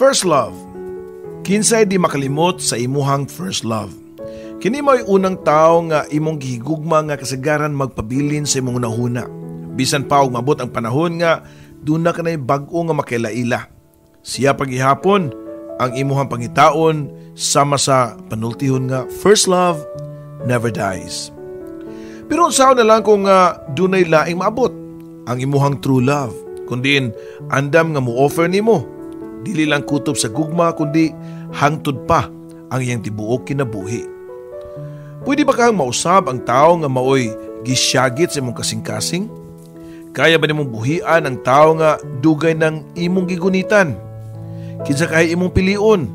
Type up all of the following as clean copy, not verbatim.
First love. Kinsay di makalimot sa imuhang first love. Kini mo'y unang tao nga imong gihigugma nga kasagaran magpabilin sa imong nahuna. Bisan pa og mabot ang panahon nga duna ka na'y bag-o nga makailaila. Siya paghihapon ang imuhang pangitaon sama sa panultihon nga first love never dies. Pero unsaon na lang kung dunay laing maabot ang imuhang true love, kundi andam nga mo-offer nimo. Dili lang kutob sa gugma kundi hangtod pa ang iyang tibuok kinabuhi. Pwede ba kang mausab ang tao nga maoy gisyagit sa imong kasing-kasing? Kaya ba nimong buhian ang tao nga dugay ng imong gigunitan? Kinsa kay imong pilion?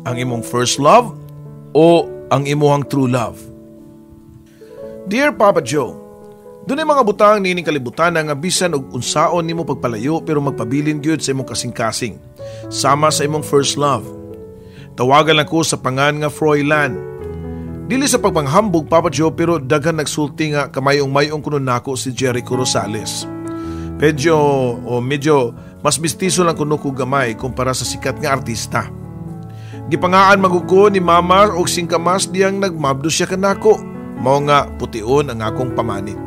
Ang imong first love o ang imuhang true love? Dear Papa Joe, dunay mga butang niining kalibutan nga bisan og unsaon nimo pagpalayo pero magpabilin gyud sa imong kasing-kasing sama sa imong first love. Tawagan lang ko sa pangan nga Froilan. Dili sa pagpanghambog Papa Joe pero daghan nagsulti nga kamayong-mayong kuno nako si Jericho Rosales. Medyo mas mistiso lang kuno ko gamay kumpara sa sikat nga artista. Gipangaan magugo ni Mama og singkamas diyang nagmabdo siya kanako. Mao nga pution ang akong pamanin.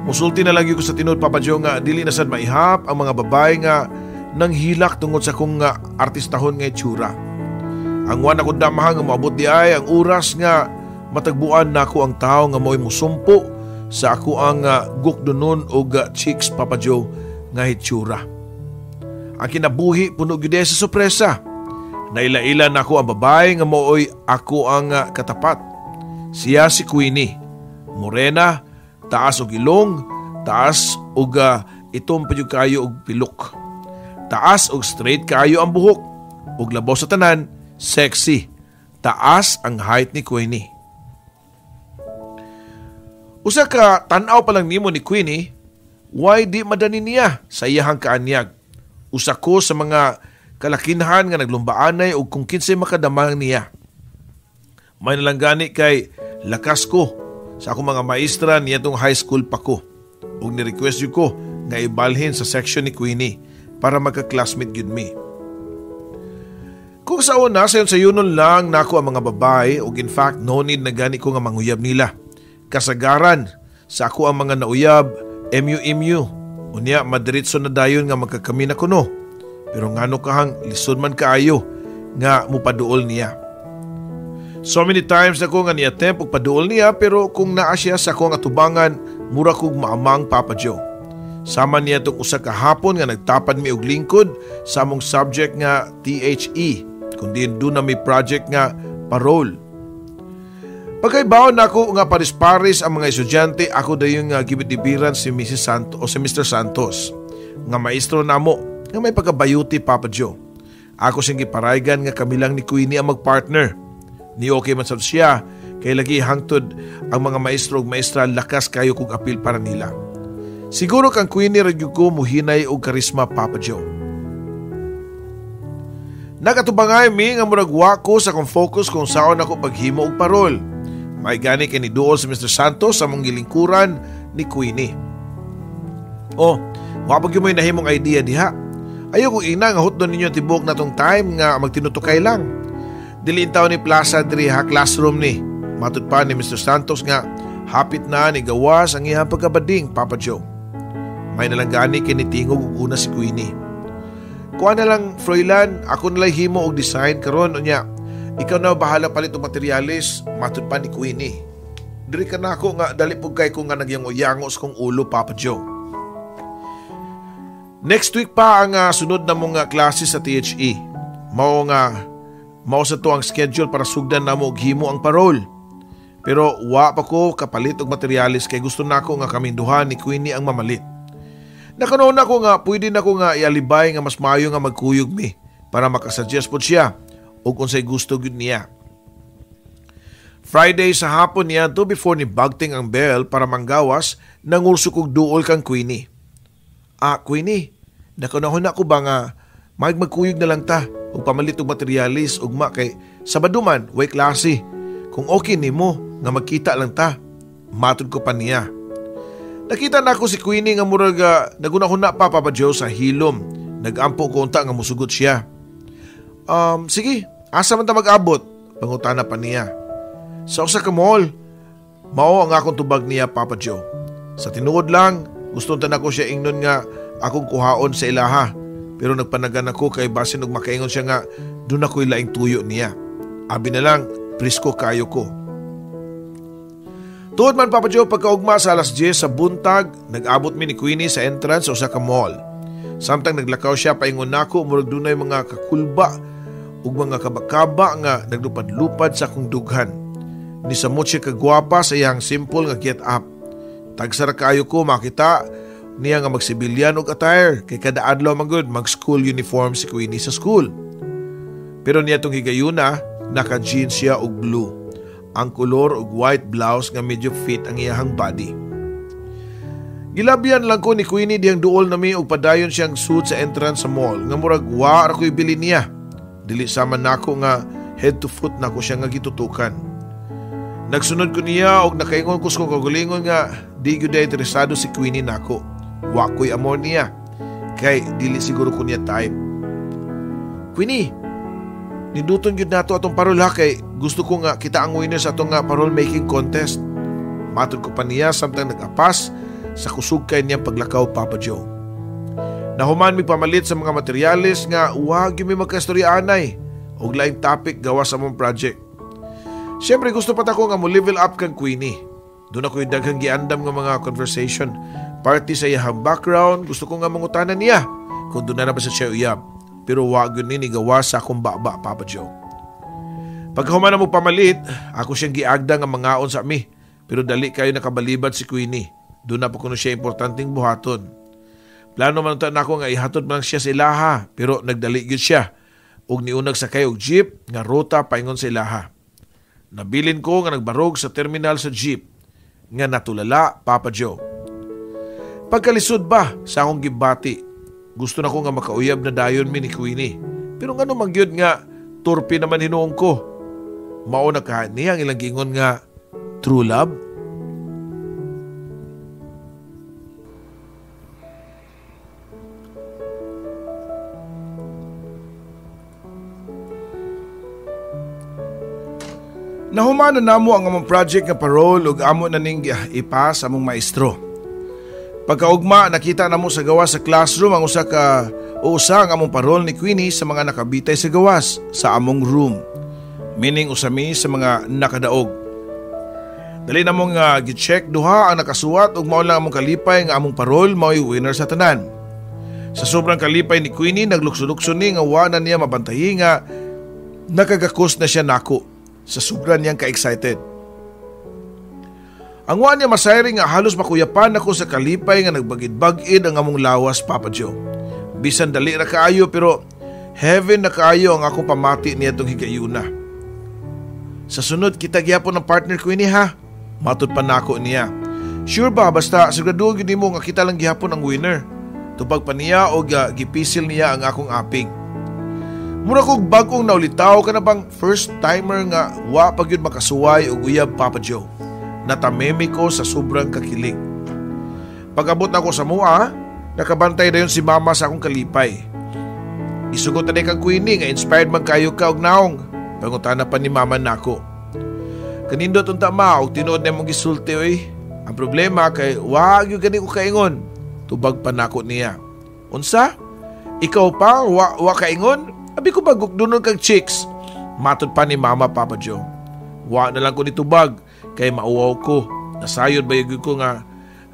Musulti na lang ko sa tinod Papa Joe nga dili na sad maihap ang mga babae nga nang hilak tungod sa kong nga artistahon nga itsura. Ang wan ako damahang nga maabot di ay ang oras nga matagbuan nako ang tao nga mo'y musumpo sa ako ang gukdunon o chicks Papa Joe nga itsura. Ang kinabuhi puno gyud sa sorpresa. Naila-ila nako ang babae nga mo'y ako ang katapat. Siya si Queenie. Morena, taas og ilong, taas og itom pa kayo og pilok. Taas og straight kayo ang buhok, og labaw sa tanan, sexy. Taas ang height ni Queenie. Usa ka tan-aw pa lang nimo ni Queenie, why di madani niya sa iyahang kaanyag. Usa ko sa mga kalakinhan nga naglumbaanay og kung kinsay makadamang niya. May nalanggani kay lakas ko sa akong mga maestra niya tong high school pa ko. Og ni-request yun ko nga ibalhin sa section ni Queenie para magka-classmate yun me. Kung sa una, sayon lang nako ang mga babae og in fact no need na gani ko nga manguyab nila. Kasagaran sa ako ang mga nauyab, MU. Unya madiritso na dayon nga magkakami na kuno. Pero ngano kahang lison man kaayo nga mupaduol niya. So many times na ko nga ni-attempt og paduol niya pero kung naa siya sa akong atubangan, mura kog maamang Papa Joe. Sama niya itong usa ka hapon nga nagtapad mi og lingkod sa among subject nga THE, kundi doon na may project nga parole. Pagkaibaon nako nga paris-paris ang mga estudyante, ako dayon nga gibit-ibiran si Mrs. Santos o si Mr. Santos, nga maestro namo nga may pagkabayuti Papa Joe. Ako siyang giparaygan nga kami lang ni Queenie ang magpartner. Ni okay man sad siya, kay lagi hangtod ang mga maestro ug maestra lakas kayo kog apil para nila. Siguro kang Queenie radyo ko muhinay og karisma Papa Joe. Nagatubangay mi nga murag wako sa kong focus kung saon ako paghimo og parol. May gani kay ni duol si Mr. Santos sa mong gilingkuran ni Queenie. Wapag yung may nahimong idea diha. Ayaw kong ina nga hotdon ninyo tibok na tong time nga magtinutukay lang. Diliin taon ni Plaza diri classroom ni. Matud pa ni Mr. Santos nga hapit na ni gawas ang iyang pagkabading Papa Joe. May nalanggani kinitingog ug una si Queenie. Kuha na lang Froilan, ako na lang himo og design karon unya. Ikaw na bahala palit og materialis, matud pa ni Queenie. Diri ka na ako nga dali pug kay ko nga nagyang-uyangos kong ulo Papa Joe. Next week pa ang sunod na mong klase sa THE. Mao sa to ang schedule para sugdan na mo og himo ang parole. Pero wa pa ko kapalit og materialis kay gusto nako nga kaming duha ni Queenie ang mamalit. Nakanon ako nga pwede nako nga ialibay nga mas maayo nga magkuyog mi para makasuggest pod siya og unsay gusto gyud niya. Friday sa hapon niya to before ni bagting ang bell para manggawas, nangurso kog duol kang Queenie. Queenie, nakunahon ako ba nga magkuyog na lang ta ug pamalit og materialis ugma kay Sabado man way klase. Kung okay nimo nga magkita lang ta. Matud ko pa niya. Nakita na ako si Queenie nga murag nagunahuna pa Papa Joe sa hilom. Nagampo ko unta nga musugot siya. Sige, asa man ta mag-abot? Pangutana pa niya. Sa usa ka mall. Mao ang akong tubag niya, Papa Joe. Sa tinuod lang, gusto ta nako siya ingnon nga akong kuhaon sa ilaha. Pero nagpanagan ako kay basin og makaingon siya nga doon ako'y laing tuyo niya. Abi na lang, presko kayo ko. Tuod man, Papa Joe, pagkaugma sa alas 10 sa buntag, nag-abot mi ni Queenie sa entrance sa usa ka mall. Samtang naglakaw siya paingon nako, murag dunay mga kakulba ug mga kabakaba nga naglupad-lupad sa akong dughan. Ni samot siya kagwapa sa iyang simple nga get up. Tagsara kayo ko makita niya nga magsibilyan og attire kay kada adlaw magud mag-school uniform si Queenie sa school. Pero niya tong higayuna, naka-jeans siya og blue. Ang kolor og white blouse nga medyo fit ang iyahang body. Gilabihan lang ko ni Queenie diyang duol nami og padayon siyang suit sa entrance sa mall nga murag wa ra ko'y bili niya. Dili sama nako nga head to foot nako siya nga gitutukan. Nagsunod ko niya og nakaingon ko sa kagulingon nga di gyud interesado si Queenie nako. Wa ko'y amor niya. Kay dili siguro ko niya type. Queenie, niduton gyud nato atong parol ha kay gusto ko nga kita ang winner sa atong nga parol making contest. Matod ko pa niya samtang nag-apas sa kusog kay niyang paglakaw, Papa Joe. Nahuman mi pamalit sa mga materyales nga wag gyud mi magkastoryanay og laing topic gawas sa mong project. Siyempre gusto pa ako nga mo level up kang Queenie. Doon ako'y daghang giandam nga mga conversation. Party sa iyahang background, gusto ko nga mangutanan niya kung doon na ba sa siya uyab. Pero wag yun ni gawa sa akong baba, Papa Joe. Pagkahuman na mo pamalit, ako siyang giagda nga mangaon sa ami. Pero dali kayo nakabalibad si Queenie. Doon na pa kuno siya importanteng buhaton. Plano man na ako nga ihatod man siya sa ilaha, pero nagdali gyud siya. Ug niunag sakay og jeep nga ruta paingon sa ilaha. Nabilin ko nga nagbarog sa terminal sa jeep nga natulala, Papa Joe. Pagkalisod ba sa akong gibati, gusto na ko nga makauyab na dayon mi ni Queenie. Pero nga naman yun nga, turpi naman hinuong ko. Mauna ka niya ang ilang gingon nga, true love? Nahuman na namo ang among project nga parol ug amo na ning ipa sa among maestro. Pagkaugma nakita namo sa gawas sa classroom ang usa ang among parol ni Queenie sa mga nakabitay sa gawas sa among room. Meaning usami sa mga nakadaog. Dali namong gi-check duha ang nakasuwat ug mao lang among kalipay nga among parol mao'y winner sa tanan. Sa sobrang kalipay ni Queenie naglukso-lukso ni nga wa na niya mabantayi nga nakagakos na siya nako. Sa sobra niyang ka-excited. Ang wa niya masayri nga halos makuyapan ako sa kalipay nga nagbagid-bagid ang among lawas, Papa Joe. Bisan dali na kaayo pero heaven na kaayo ang akong pamati niya itong higayuna. Sa sunod kita gyapon ng partner Queenie ha. Matud pa nako niya. Sure ba basta sigurado gyud nimo nga kita lang gihapon ang winner. Tupag pa niya o gipisil niya ang akong aping. Mura kog bagong naulitaw ka na bang first timer nga wa pa gyud makasuway og uyab, Papa Joe. Natamemi ko sa sobrang kakilig. Pag-abot na ko sa mua, nakabantay dayon si Mama sa akong kalipay. Isugot na kang Queenie nga inspired man kayo ka og naong. Pangutana pa ni Mama nako. Kanindot unta ma og tinuod na mong gisulti oy. Ang problema kay wa gyud gani ko kaingon. Tubag pa nako niya. Unsa? Ikaw pa wa kaingon? Abi ko bagok dunol kag chicks. Matod pa ni Mama, Papa Joe. Wa na lang ko nitubag kay mauwaw ko. Nasayod ba yung ko nga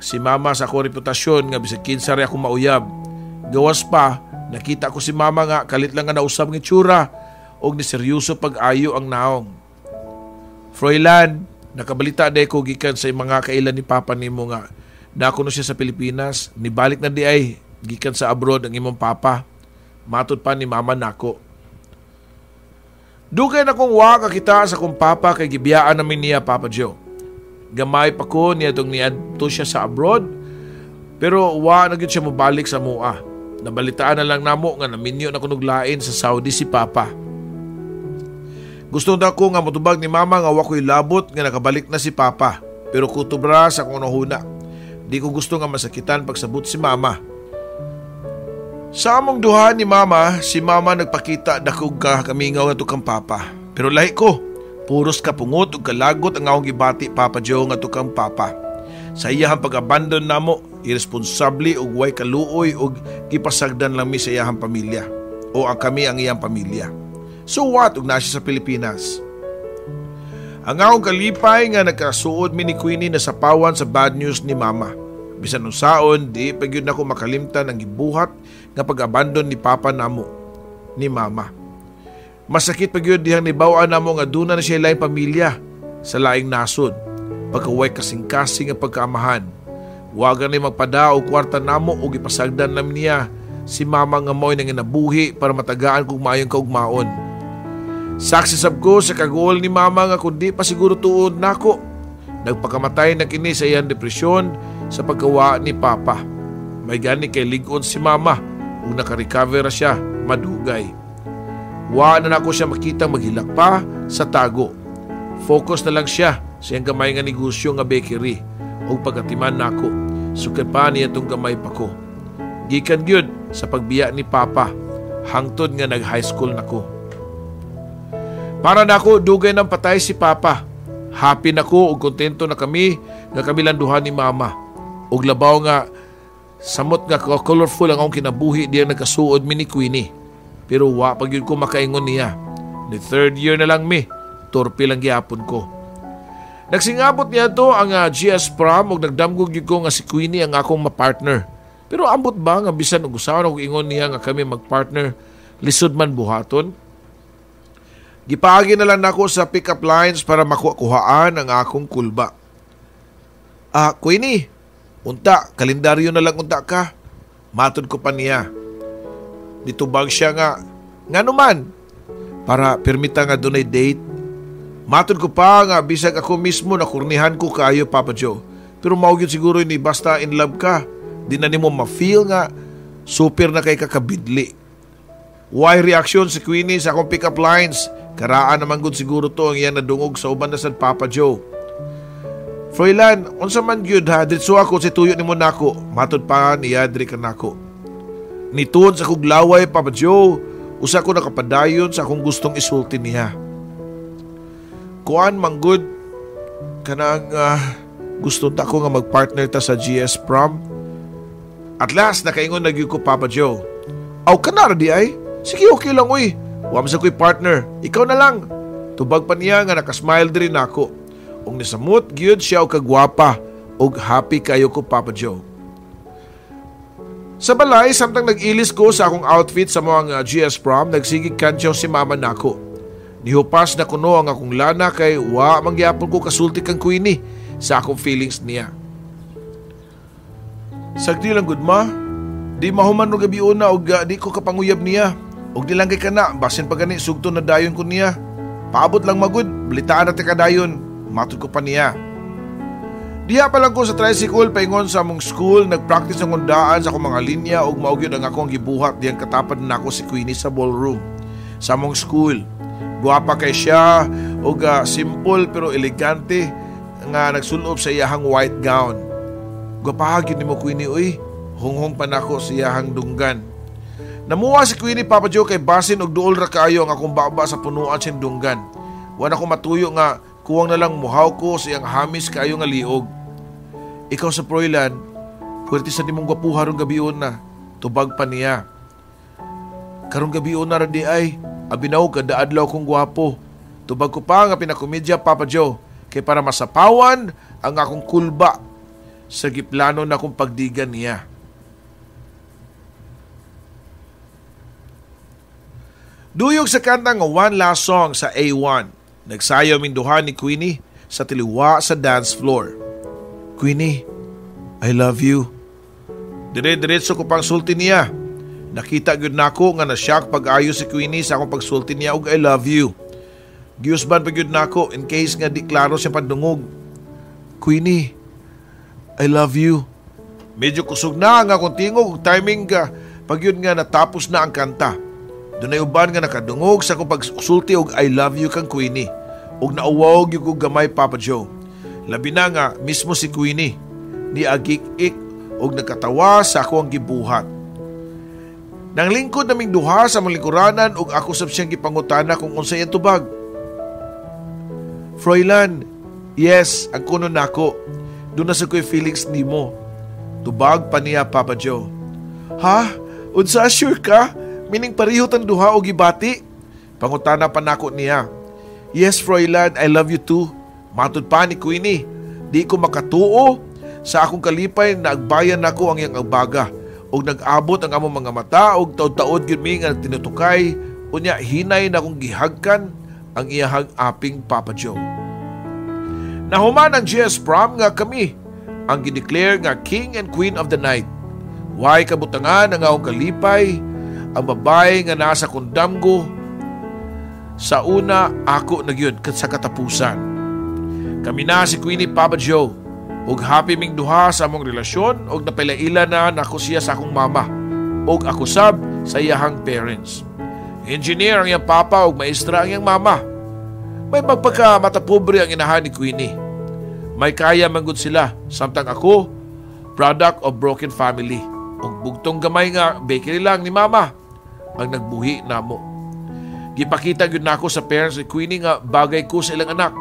si Mama sa akong reputasyon nga bisag kinsa rin akong mauyab. Gawas pa, nakita ko si Mama nga kalit lang nga nausab ng itsura og ni seryoso pag-ayo ang naong. Froilan, nakabalita day ko gikan sa mga kailan ni Papa nimo nga dako no siya sa Pilipinas, nibalik na di ay gikan sa abroad ang imong papa. Matod pa ni Mama nako. Dugay na kong waka kita sa kong papa kay gibiyaan namin niya, Papa Joe. Gamay pa ko niya itong niadto siya sa abroad, pero wa na gyud siya mabalik sa mua. Nabalitaan na lang namo nga naminyo na kunuglain sa Saudi si Papa. Gusto na ko nga matubag ni Mama nga wa ko'y labot nga nakabalik na si Papa, pero kutubra sa kong nahuna. Di ko gusto nga masakitan pagsabot si Mama. Sa among duha ni mama, si mama nagpakita dakog ka kamingaw nga tukang papa. Pero lahi ko, puros kapungot ug kalagot ang akong gibati Papa Joe nga tukang papa. Sa iyahang pag-abandon namo, irresponsable ug way kaluoy ug gipasagdan lang mi sa iyahang pamilya o ang kami ang iyang pamilya. So what ug na siya sa Pilipinas? Ang akong kalipay nga nagkasuod mi ni Queenie na sapawan sa bad news ni mama. Bisan unsaon, di pa gyud nako makalimtan ang gibuhat nga pag-abandon ni papa namo ni mama. Masakit pa gyud dihang nibaw-an namo nga duna na siya laing pamilya sa laing nasod. Pagkaway kasing-kasing ang pagkaamahan. Wagan ni magpada o kwarta namo o gipasagdan nam niya si mama nga mo'y nanginabuhi para matagaan kong mayong kaugmaon. Saksi sab ko sa kagool ni mama nga kundi pa siguro tuod nako. Nagpakamatay na kini sa iyang depresyon sa pagkawa ni papa. May gani kay ligon si mama ug nakarecover siya madugay. Wa na nako siya makita maghilak pa sa tago. Focus na lang siya sa iyang gamay nga negosyo nga bakery ug pagkatiman nako. Sukat pa niya itong gamay pa ko. Gikan gyud sa pagbiya ni papa hangtod nga nag-high school nako. Para nako dugay nang patay si papa. Happy nako ug kontento na kami nga kamilang duha ni mama. Ug labaw nga samot nga colorful ang akong kinabuhi diyang nagkasuod mi ni Queenie. Pero wa pa gyud ko makaingon niya. Ni third year na lang mi, torpe lang gyapon ko. Nagsingabot niya to ang GS prom ug nagdamgog gyud ko nga si Queenie ang akong mapartner. Pero ambot ba nga bisan og usaon og ingon niya nga kami magpartner, lisod man buhaton? Gipagi na lang nako sa pick-up lines para makuhaan ang akong kulba. Queenie, unta, kalendaryo na lang unta ka. Matod ko pa niya. Ditubag siya nga naman, para permita nga dunay date. Matod ko pa nga bisag ako mismo nakurnihan ko kayo Papa Joe. Pero maugyod siguro ini basta in love ka. Di na nimo ma-feel nga super na kay kakabidli. Why reaction si Queenie sa akong pick-up lines? Karaan naman gud siguro to ang iyan nadungog sa uban na sad Papa Joe. Froilan, unsa man gyud ha, ditso ako si tuyo nimo nako. Matod pa niya diri kanako. Nituod sa kog laway Papa Joe, usa ko nakapadayon sa akong gustong isulti niya. Kuan manggod kanang gusto ta ko nga magpartner ta sa GS prom. At last nakaingon na gyud ko Papa Joe. Aw kana ra di ay? Sige okay lang uy. Wa man sa ko'y partner, ikaw na lang. Tubag pa niya nga nakasmile din ako. Ug nisamot gyud siya og kagwapa ug happy kayo ko Papa Joe. Sa balay, samtang nag-ilis ko sa akong outfit sa mga GS prom, nagsigig kantyaw si mama nako. Nihupas na kuno ang akong lana kay wa mangyapon ko kasulti kang Queenie sa akong feelings niya. Sagdi lang gud ma, di mahuman no gabi una og di ko kapanguyab niya. Og dilangay ka na, basin pa gani, sugto na dayon ko niya. Paabot lang magud, balitaan na tika dayon. Matod ko pa niya. Diha pa lang ko sa tricycle, paingon sa among school, nagpractice ng hundaan sa akong mga linya og maugyod ang akong gibuhat diyang katapad na ako si Queenie sa ballroom. Sa among school, guwapa kay siya og simple pero elegante nga nagsulob sa iyahang white gown. Guwapahagin ni mo Queenie, uy, hunghong pa nako sa iyahang dunggan. Namuha si Queenie Papa Joe kay basin og duol ra kaayo ang akong baba sa punuan siyang dunggan. Wala ko matuyo nga kuwang na lang muhaw ko sa iyang hamis kaayo nga liog. Ikaw sa Froilan, puwerte sa nimong gwapuha rong gabion na. Tubag pa niya. Karong gabion na ra di ay, abinaw kada adlaw kong gwapo. Tubag ko pa nga pinakomedya Papa Joe kay para masapawan ang akong kulba sa giplano na akong pagdigan niya. Duyog sa kanta nga One Last Song sa A1, nagsayaw minduhan ni Queenie sa tiliwa sa dance floor. Queenie, I love you. Dire-diretso ko pang sulti niya. Nakita gyud nako nga na-shock pag-ayo si Queenie sa akong pagsulti niya og I love you. Giusban pa gyud nako in case nga di klaro siya pandungog. Queenie, I love you. Medyo kusog na nga akong tingog og timing ka pag yun nga natapos na ang kanta. Dunay uban nga nakadungog sa akong pagsulti og I love you kang Queenie. Og nauwaw gyud ko gamay Papa Joe. Labi na nga mismo si Queenie. Ni agik-ik og nagkatawa sa ako ang gibuhat. Nang lingkod naming duha sa malingkuranan ug ako sab siyang gipangutana kung unsay ang tubag. Froilan, yes, ang kuno nako. Doon na sa ko'y feelings nimo. Tubag pa niya, Papa Joe. Ha? Unsa sure ka? Mining parihot ang duha o gibati? Pangutana pa nako niya. Yes, Froilan, I love you too. Matud pa ni Queenie. Di ko makatuo. Sa akong kalipay na agbayan nako ang iyang agbaga. Og nag-abot ang among mga mata og taod-taod gyud mi nga tinutukay. Unya hinay na kong gihagkan ang iyahang aping Papa Joe. Nahuman ang GS prom nga kami ang gideclare nga King and Queen of the Night. Way kabutangan ang akong kalipay, ang babae nga nasa kundamgo. Sa una, ako na yun sa katapusan. Kami na si Queenie Papa Joe. Og happy ming duha sa among relasyon og napailaila na nako siya sa akong mama. Og ako sab sa iyahang parents. Engineer ang iyang papa og maestra ang iyang mama. May magpagka matapobre ang inahan ni Queenie. May kaya manggod sila, samtang ako, product of broken family. Og bugtong gamay nga bakery lang ni mama ang nagbuhi namo. Gipakita gyud nako sa parents ni Queenie nga bagay ko sa ilang anak.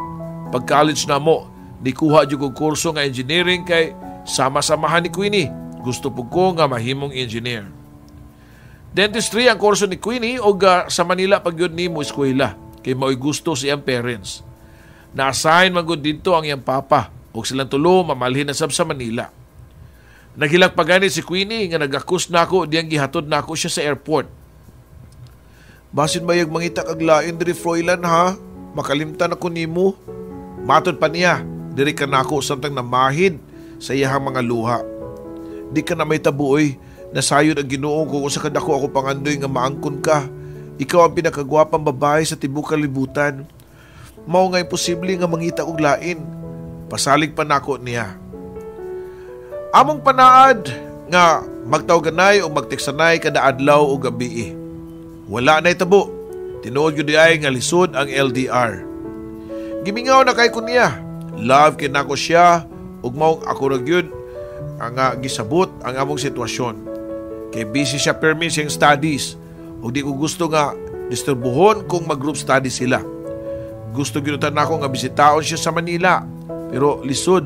Pag college namo, nikuha jud kog kurso nga engineering kay sama-samahan ni Queenie. Gusto po ko nga mahimong engineer. Dentistry ang kurso ni Queenie og sa Manila pag yun nimo eskwela kay mao'y gusto siyang parents. Na-assign man gud dito ang iyang papa og silang tulo mamalhin na sab sa Manila. Naghilag pa gani si Queenie nga nag-akus nako diyang gihatod nako siya sa airport. Basin mayag mangita kag lain diri Froilan ha? Makalimtan ako nimo. Matod pa niya, diri ka nako samtang namahid sa iyahang mga luha. Di ka na may tabuoy, nasayod ang Ginoo kung sa kadako ako pangandoy nga maangkon ka. Ikaw ang pinakagwapang babae sa tibuok kalibutan. Mao nga imposible nga mangita og lain. Pasalig pa nako niya. Among panaad nga magtawganay o magteksanay kada adlaw o gabi. Wala na itabo. Tinuod gyud ay nga lisod ang LDR. Gimingaw na kay ko niya. Love kay nako siya ug mao ako ra gyud ang gisabot ang among sitwasyon. Kay busy siya permi siyang studies ug di ko gusto nga disturbuhon kung mag-group study sila. Gusto gyud nako nga bisitaon siya sa Manila pero lisod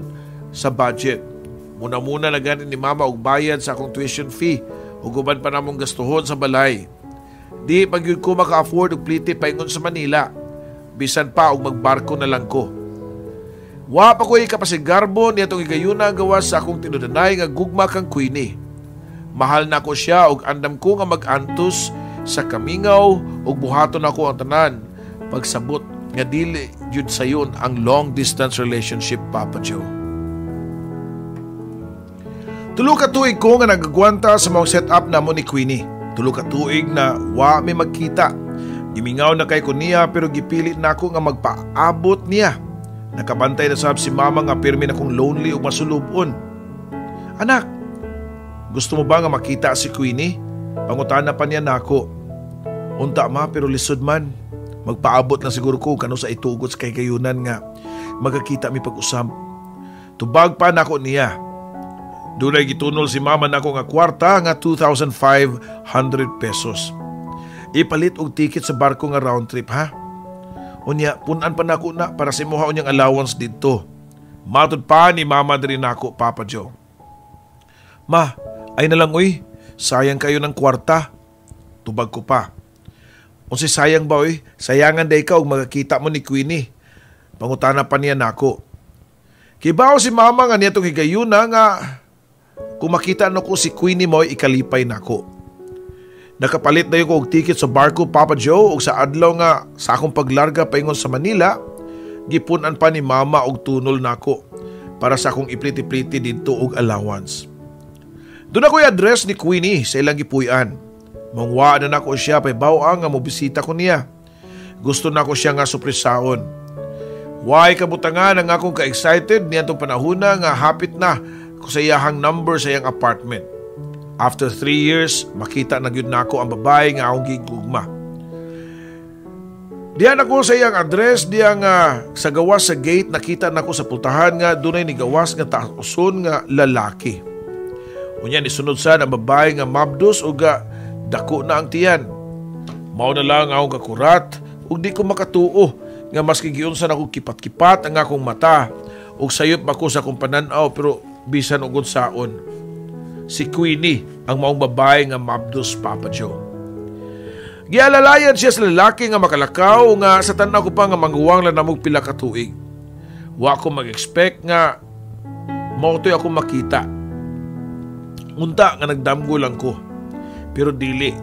sa budget. Muna-muna na ganin ni mama og bayad sa akong tuition fee ug uban pa namong gastuhon sa balay. Di pag yun ko maka-afford og plite paingon sa Manila. Bisan pa og magbarko na lang ko. Wa pa ko'y kapasigarbo niya itong igayuna gawas sa akong tinudanay nga gugma kang Queenie. Mahal na ko siya og andam ko nga mag-antos sa kamingaw og buhaton ako ang tanan. Pagsabot nga dili jud sayon ang long distance relationship, Papa Joe. Tulo ka tuig ko nga nagagwanta sa mga setup namo ni Queenie. Tulo ka tuig na wa may magkita. Gimingaw na kay ko niya pero gipilit na ako nga magpaabot niya. Nakabantay na sab si mama nga pirmi na kong lonely o masulubon. Anak, gusto mo ba nga makita si Queenie? Pangutana pa niya nako. Unta ma pero lisod man. Magpaabot na siguro ko kano sa itugot sa kayunan nga magkakita mi pag-usab. Tubag pa nako niya. Dunay gitunol si mama nako nga kwarta nga 2,500 pesos. Ipalit og ticket sa barko nga round trip ha. Unya, punan pa nako na para sa imuha unyang allowance dito. Matod pa ni mama diri nako, Papa Joe. Ma, ay na lang uy, sayang kayo ng kwarta. Tubag ko pa. Unsi sayang ba uy, sayangan day ka og magkakita mo ni Queenie. Pangutana pa niya nako. Kibaw si mama nga niya itong higayuna nga kung makita no ko si Queenie mo ikalipay nako. Nakapalit na yung og ticket sa barko, Papa Joe, og sa adlaw nga sa akong paglarga paingon sa Manila, gipunan pa ni mama og tunol nako para sa akong ipliti-pliti dito og allowance. Doon ako'y address ni Queenie sa ilang gipuy-an. Mangwa na nako siya pay bawang nga mobisita ko niya. Gusto nako siya nga supresaon. Why kabutangan ang akong ka-excited niya itong panahuna nga hapit na ko sa iyahang number sa iyang apartment. After 3 years, makita na gyud nako ang babae nga akong gigugma. Diyan ako sa iyang address, diyan sa gawas sa gate, nakita nako sa pultahan nga dunay ni gawas nga tauson nga lalaki. Unya ni sunod sa ang babae nga mabdos o dako na ang tiyan. Mao na lang akong kakurat ug di ko makatuo nga maski giunsan ako kipat-kipat ang akong mata ug sayop ako sa akong pananaw pero bisan og unsaon. Si Queenie ang maong babae nga mabdos, Papa Joe. Gialalayan siya sa lalaki nga makalakaw nga sa tanaw ko pa nga manguwang lang namog pila ka tuig. Wa ko mag-expect nga mautoy ako makita. Unta nga nagdamgo lang ko. Pero dili.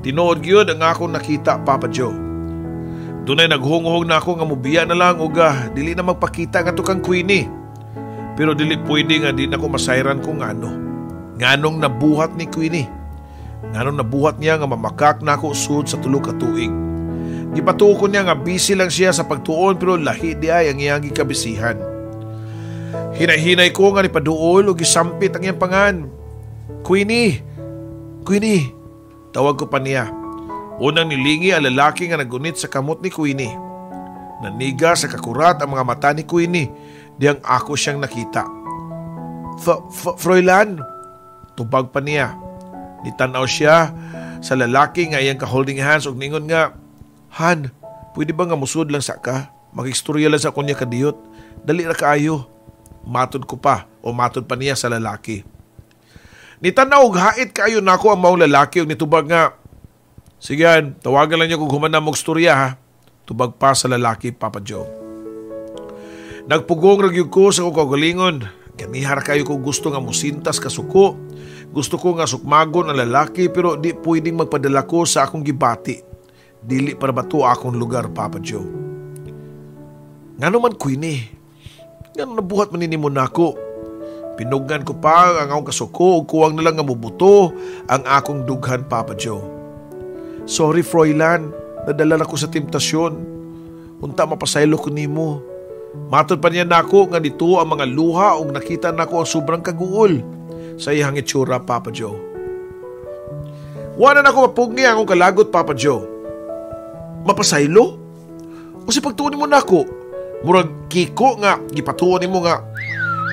Tinuod gyud ang akong nakita, Papa Joe. Dunay naghunghong na ako nga mubiya na lang ug dili na magpakita nga to kang Queenie. Pero dili pwede nga di na ko masayran kung ano. Nganong nabuhat ni Queenie. Nganong nabuhat niya nga mamakak na ako usod sa 3 ka tuig. Gipatuo ko niya nga busy lang siya sa pagtuon pero lahi di ay ang iyang gikabisihan. Hinay-hinay ko nga nipaduol o gisampit ang iyang pangan. Queenie! Queenie! Tawag ko pa niya. Unang nilingi ang lalaki nga nagunit sa kamot ni Queenie. Naniga sa kakurat ang mga mata ni Queenie diyang ako siyang nakita. Froilan! Tubag pa niya. Nitanaw siya sa lalaki nga iyang ka-holding hands ug ningon nga, Han, pwede ba nga musud lang sa ka? Mag-istorya lang sa kunya kadiyot. Dali ra kaayo. Matod ko pa o matod pa niya sa lalaki. Nitanaw og hait kaayo nako ang maong lalaki ug nitubag nga, sige han, tawagan lang niyo kung human na mong istorya ha. Tubag pa sa lalaki, Papa Joe. Nagpugong ragyog ko sa kong kagalingon. Ganihar kayo ko gusto nga musintas kasuko. Gusto ko nga sukmagon ang lalaki pero di pwedeng magpadala ko sa akong gibati. Dili para bato akong lugar, Papa Joe. Nga naman, Queenie. Nga nabuhat maninimo na ako. Pinugan ko pa ang akong kasuko o kuwang na lang nga mubuto ang akong dughan, Papa Joe. Sorry, Froilan. Nadala na ko sa temptasyon. Unta mapasaylo ko nimo. Matod pa niya na ako nga dito ang mga luha o nakita na ako ang sobrang kaguol sa iyang itsura, Papa Joe. Wala na ako mapugni ang akong kalagot, Papa Joe. Mapasaylo? O si pagtuon mo na ako, murag kiko nga, gipatuon mo nga,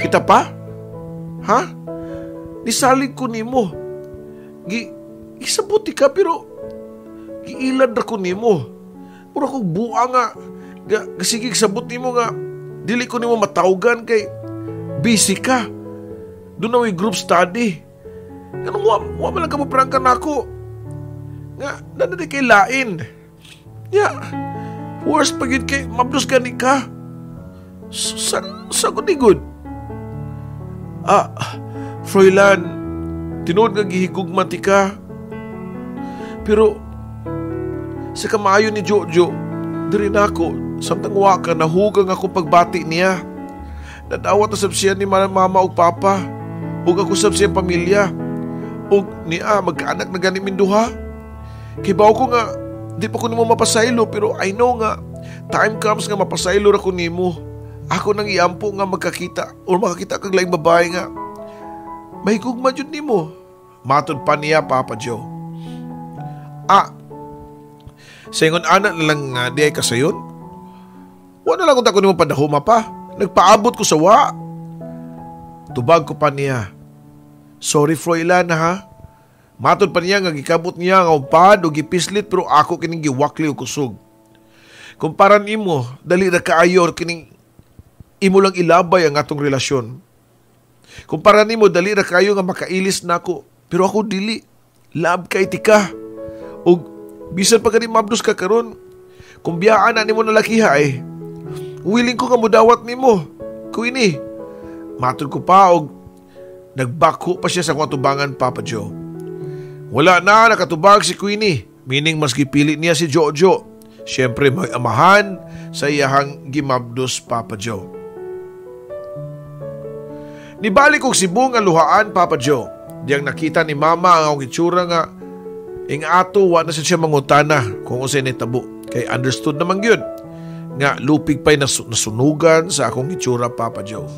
kita pa? Ha? Nisalig ko nimo. Gisabuti ka pero giilad na ko nimo. Murag kong buang nga, sige sabot nimo nga, dili ko nimo matawgan kay busy ka. Doon na may group study. Ganun, wa lang ka maprangkan ako. Nga, nanadi kay lain. Worst pag yun kay mabdos gani ka. Sa good. Froilan, tinuod nga gihigugman ti ka. Pero, sa kamayo ni Jojo, diri na ako, samtang waka, nahugang ako pagbati niya. Nadawat na sab siya ni mama o papa, ug ako sab siya pamilya, ug niya magkaanak na gani minduha. Kibaw ko nga, di pa ko nimo mapasaylo, pero I know nga, time comes nga mapasaylo ra ko nimo. Ako nang iampo nga magkakita, o makakita kag laing babae nga. May gugma jud nimo. Matod pa niya, Papa Joe. Saingon anak na lang di ay kasayon. Wala lang kung tako nimo padahuma pa. Nagpaabot ko sa wa. Tubag ko pa niya. Sorry, Froilan ha. Matod pa niya nga gikabot niya nga upad o gipislit pero ako kining giwakli o kusog. Kumpara nimo, dali na kaayor kining imo lang ilabay ang atong relasyon. Kumpara nimo, dali na kayo nga makailis na ako. Pero ako dili. Lab kay tika. O bisan pa gani mabdos ka karon. Kung biyaan na nimo nalakiha willing ko nga mudawat nimo. Queenie. Matod ko pa og nagbako pa siya sa kong atubangan, Papa Joe. Wala na nakatubag si Queenie. Meaning mas gipili niya si Jojo. Siyempre may amahan sa iyahang gimabdos, Papa Joe. Nibalik kong Cebu nga luhaan, Papa Joe. Diyang nakita ni Mama ang akong itsura nga ato wa na siya mangutana kung usay ni tabo. Kay understood naman yun. Nga lupig pa'y nasunugan sa akong itsura, Papa Joe.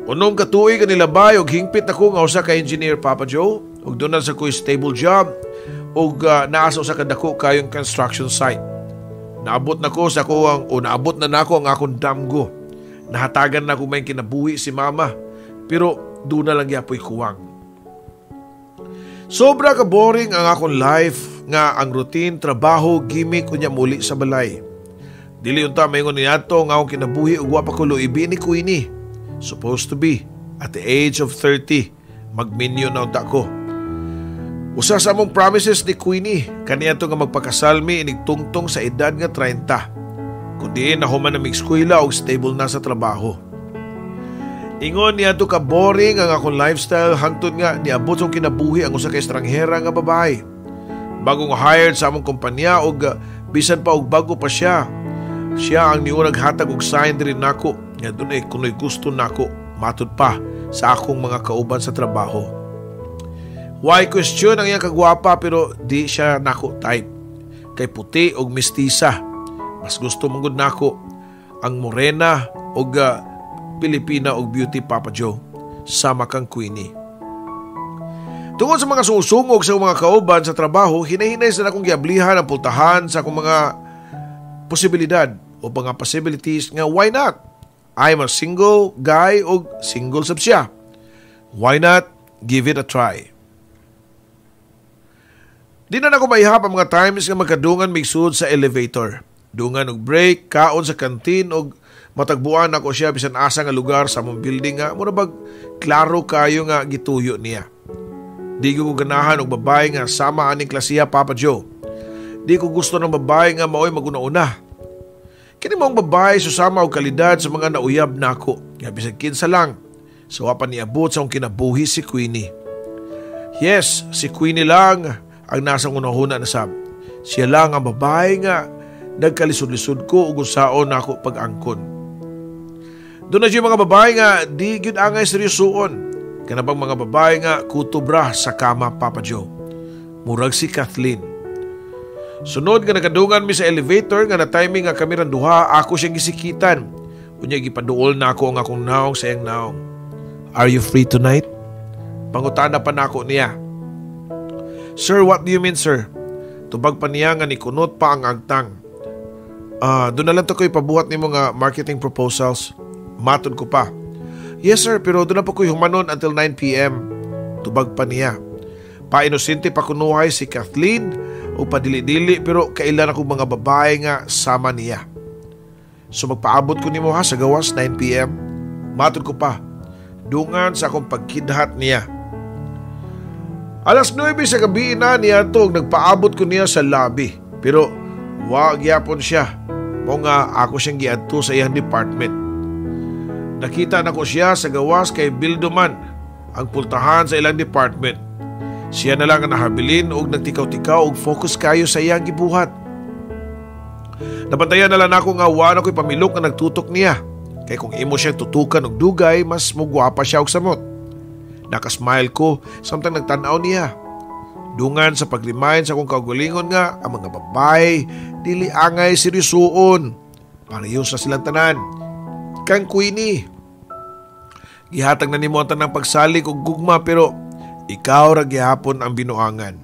Unong katuig ang nilabay og hingpit ako nga usa ka engineer, Papa Joe. Og doon na sa ko'y stable job. Og naasa sa kadako kayong construction site. Naabot na ko sa naabot na nako ang akong damgo. Nahatagan na ko may kinabuhi si Mama. Pero doon na lang yapoy kuwang. Sobra ka boring ang akong life nga ang routine, trabaho, gimmick unya muli sa balay. Dili unta maingon niadto nga akong kinabuhi ug wa pa ko luibi ni Queenie. Supposed to be at the age of 30 magminyo na unta ko. Usa sa among promises ni Queenie kaniadto nga magpakasal mi inig tungtong sa edad nga 30. Kundi nahuman na mig-eskwela og stable na sa trabaho. Ingon niya to ka boring ang akong lifestyle hangtod nga niabot ang kinabuhi ang usa ka estranghera nga babae. Bagong hired sa among kumpanya og bisan pa og bago pa siya. Siya ang niunag hatag og sign diri nako nga dunay kunoy gusto nako matud pa sa akong mga kauban sa trabaho. Why question ang iyang kagwapa pero di siya nako type. Kay puti og mistisa. Mas gusto manggod nako ang morena og Pilipina og beauty Papa Joe sama kang Queenie. Tungod sa mga susungog sa mga kauban sa trabaho, hinahinay sa akong giablihan ang pultahan sa akong mga posibilidad o mga possibilities nga why not? I'm a single guy o single sab siya. Why not give it a try? Di na ako maihap ang mga times nga magkadungan migsud sa elevator. Dungan og break, kaon sa kantin og matagbuan ako siya bisan asa nga lugar sa among building nga mura bag klaro kayo nga gituyo niya. Di ko ganahan og babae nga sama aning klasiya Papa Joe. Di ko gusto ng babae nga maoy maguna-una. Kini mong babae susama og kalidad sa mga nauyab nako nga bisag kinsa lang sa wa pa niabot sa akong kinabuhi si Queenie. Yes, si Queenie lang ang nasa unahuna na sab. Siya lang ang babae nga nagkalisod-lisod ko ug usaon nako pag-angkon. Doon na yung mga babae nga di gyud angay seryosoon. Kanabang mga babae nga kutubra sa kama Papa Joe. Murag si Kathleen. Sunod nga nakadungan mi sa elevator nga na timing nga kami randuha ako siyang gisikitan. Unya gipaduol na ako ang akong naong sa iyang naong. Are you free tonight? Pangutana pa nako niya. Sir, what do you mean sir? Tubag pa niya nga ni kunot pa ang agtang. Doon na lang to ko ipabuhat ni mga marketing proposals. Matod ko pa. Yes sir, pero doon na pa ko'y humanon until 9 p.m. Tubag pa niya. Painosente pa kunuhay si Kathleen o padili-dili pero kailan ako mga babae nga sama niya. So magpaabot ko nimo ha sa gawas 9 p.m. Matod ko pa. Dungan sa akong pagkidhat niya. Alas 9 sa gabi na niya to nagpaabot ko niya sa lobby. Pero wag yapon siya. Mo nga ako siyang giadto sa iyang department. Nakita na ko siya sa gawas kay Bildoman, ang pultahan sa ilang department. Siya na lang ang nahabilin og nagtikaw-tikaw og focus kayo sa iyang gibuhat. Nabantayan na lang ako nga wala ko'y pamilok na nagtutok niya. Kay kung imo siyang tutukan og dugay, mas mugwapa siya og samot. Nakasmile ko samtang nagtanaw niya. Dungan sa pag-remind sa akong kaugalingon nga ang mga babae dili angay seryosoon. Pareho sa silang tanan. Kang Queenie. Gihatag na nimo ang tanang pagsalik og gugma pero ikaw ra gihapon ang binuangan.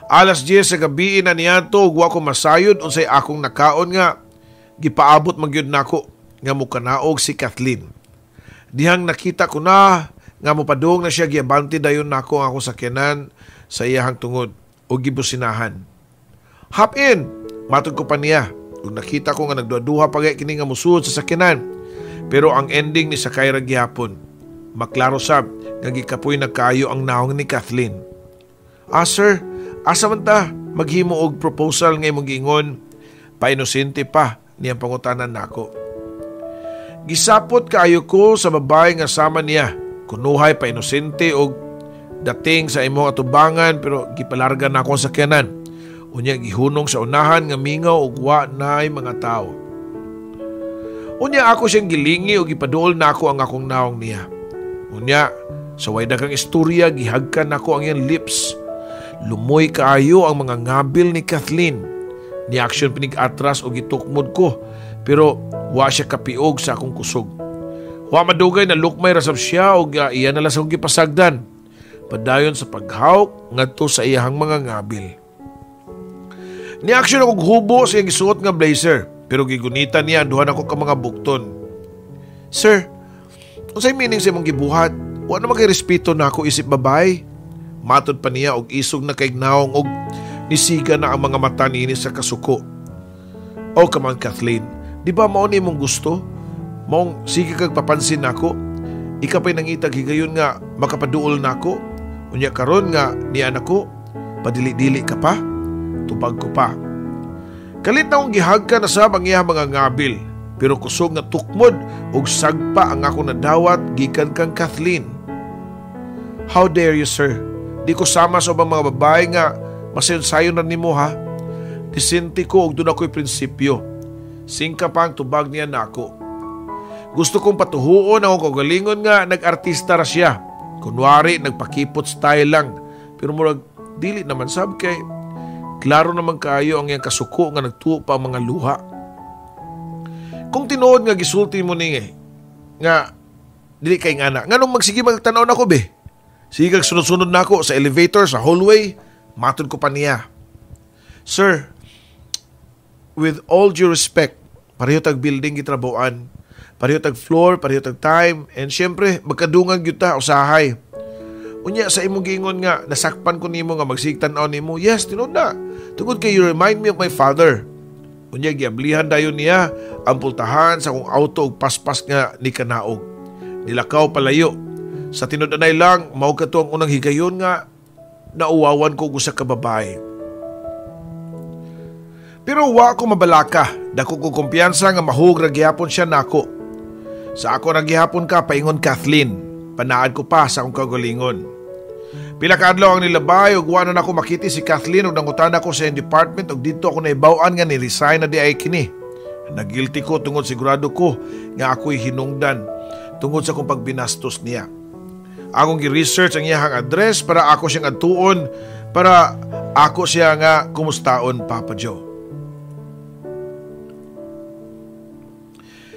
Alas 10 sa gabi na niadto ug wa ko masayod unsay akong nakaon nga gipaabot magyud nako nga mukanaog si Kathleen. Dihang nakita ko na nga mopadung na siya giabante dayon nako ang akong sakyanan sa iyahang tungod ug gibusinahan. Hop in, matod ko pa niya. Ug nakita ko nga nagduha-duha pagay kini nga musud sa sakyanan. Pero ang ending ni sakay ra gihapon. Maklaro sab nga gikapoy na kayo ang naong ni Kathleen. Sir, asa man ta maghimo og proposal nga imong giingon? Painosente pa niyang pangutanan nako. Gisapot kaayo ko sa babae nga sama niya. Kunuhay painosente og dating sa imong atubangan pero gipalarga na akong sakyanan. Unya gihunong sa unahan nga mingaw ug wa naay mga tao. Unya ako siyang gilingi ug ipaduol nako ang akong naong niya. Unya sa way daghang istorya gihagkan nako ang iyang lips. Lumoy kaayo ang mga ngabil ni Kathleen. Ni action pinig-atras og gitukmod ko pero wa siya kapiog sa akong kusog. Wa madugay na lukmay rasab siya og iya na lang sa akong gipasagdan. Padayon sa paghawk ngadto sa iyahang mga ngabil. Ni-action akong hubo sa iyang isuot nga blazer pero gigunita niya ang duha nako ka mga bukton. Sir, unsay meaning sa imong gibuhat? Wa na magay respeto na ako isip babae. Matod pa niya og isog na kaignaong og nisiga na ang mga mata niini sa kasuko. O kaman Kathleen, di ba mao ni mong gusto? Maong sige kag papansin nako. Ika pa'y nangitag higayon nga makapaduol nako. Unya karon nga ni anak ko, padili-dili ka pa? Tubag ko pa. Kalit na akong gihagka na sa iya mga ngabil, pero kusog nga tukmod og sagpa ang ako nadawat gikan kang Kathleen. How dare you, sir? Di ko sama sa ubang mga babae nga masayon-sayon na nimo, ha? Disinti ko og doon ako'y prinsipyo. Singka pa ang tubag niya na ako. Gusto kong patuhuon akong kagalingon nga nag-artista ra siya. Kunwari, nagpakipot style lang. Pero murag, dili naman sab kay klaro naman kayo ang iyang kasuko nga nagtuo pa ang mga luha. Kung tinuod nga gisulti mo ni nga dili kay nga na, nganong magsige magtanaw na ko be? Sige kag sunod-sunod na ako sa elevator, sa hallway, matod ko pa niya. Sir, with all due respect, pareho tag building gitrabuan, pareho tag floor, pareho tag time, and syempre magkadungan gyud ta usahay. Unya sa imong giingon nga nasakpan ko nimo nga magsigtan-aw nimo. Yes, tinud na. Tungod kay you remind me of my father. Unya giablihan dayon niya ang pultahan sa akong auto og paspas nga ni kanaog. Nilakaw palayo. Sa tinud-anay lang mao kadto ang unang higayon nga nauwawan ko og usa ka babae. Pero wa ko mabalaka, dako ko kumpiyansa nga mahug ra gihapon siya nako. Sa ako ra gihapon ka paingon Kathleen, panaad ko pa sa akong kagalingon. Pila ka adlaw ang nilabay ug wa na nako makiti si Kathleen ug nangutan ako sa department ug didto ako naibaw-an nga ni-resign na di ay kini. Nagilty ko tungod sigurado ko nga ako'y hinungdan tungod sa kong pagbinastos niya. Akong gi-research ang iyang address para ako siyang adtuon, para ako siya nga kumustaon, Papa Joe.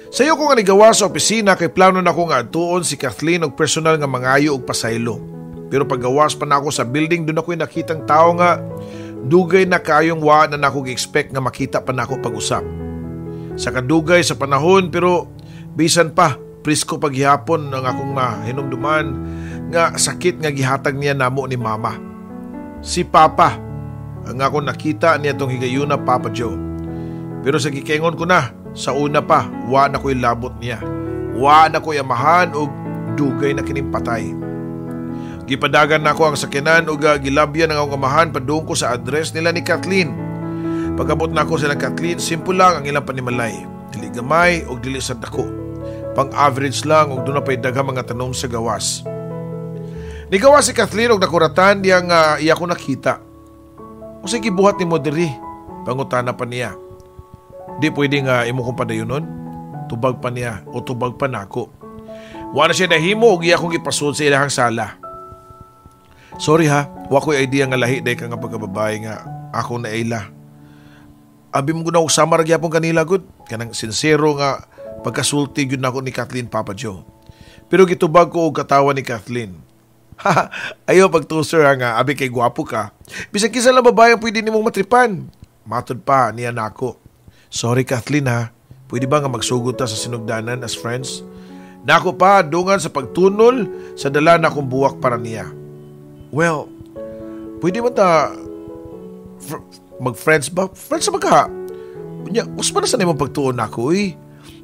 Sa iyo ko nga nigawa sa opisina kay plano na ko nga adtuon si Kathleen og personal nga mangayo og pasaylo. Pero paggawas pa na ako sa building, doon ako'y nakitang tao nga dugay na kayong wa na nako gi-expect nga makita pa na ako pag-usap. Sa kadugay sa panahon, pero bisan pa prisko paghihapon ang akong mahinumduman nga sakit nga gihatag niya namo ni Mama. Si Papa ang akong nakita niya tong higayuna, Papa Joe. Pero sa gikengon ko na, sa una pa, wa na ko'y labot niya. Wa na ko'y amahan o dugay na kinimpatay. Gipadagan na ko ang sakinan o gilabyan ng akong amahan padung ko sa address nila ni Kathleen. Pagabot na ko sila Kathleen, simple lang ang ilang panimalay. Dili gamay o dili sad dako. Pang-average lang o doon na pa'y daghang mga tanong sa gawas. Nigawas si Kathleen og nakuratan diyang iya ko nakita. O sige buhat ni mo diri, pangutana pa niya. Di pwede nga imo kong padayunon. Tubag pa niya o tubag pa nako. Wala siya nahimo og iya kong ipasud sa ilahang sala. Sorry ha, wa ko'y idea nga lahi day ka nga pagkababae nga ako na ila. Abi mo na usama ra gyapon kanila gud, kanang sincero nga pagkasulti gyud nako ni Kathleen, Papa Joe. Pero gitubag ko og katawa ni Kathleen. Ayo pagtuser nga abi kay gwapo ka. Bisan kinsa lang babae ang pwede nimong matripan. Matod pa niya nako. Sorry Kathleen ha, pwede ba nga magsugod ta sa sinugdanan as friends? Nako pa, dungan sa pagtunol sa dala na kong buwak para niya. Well, pwede ba ta mag-friends ba? Friends ba ka? Usman na sa nimong pagtuon ako eh.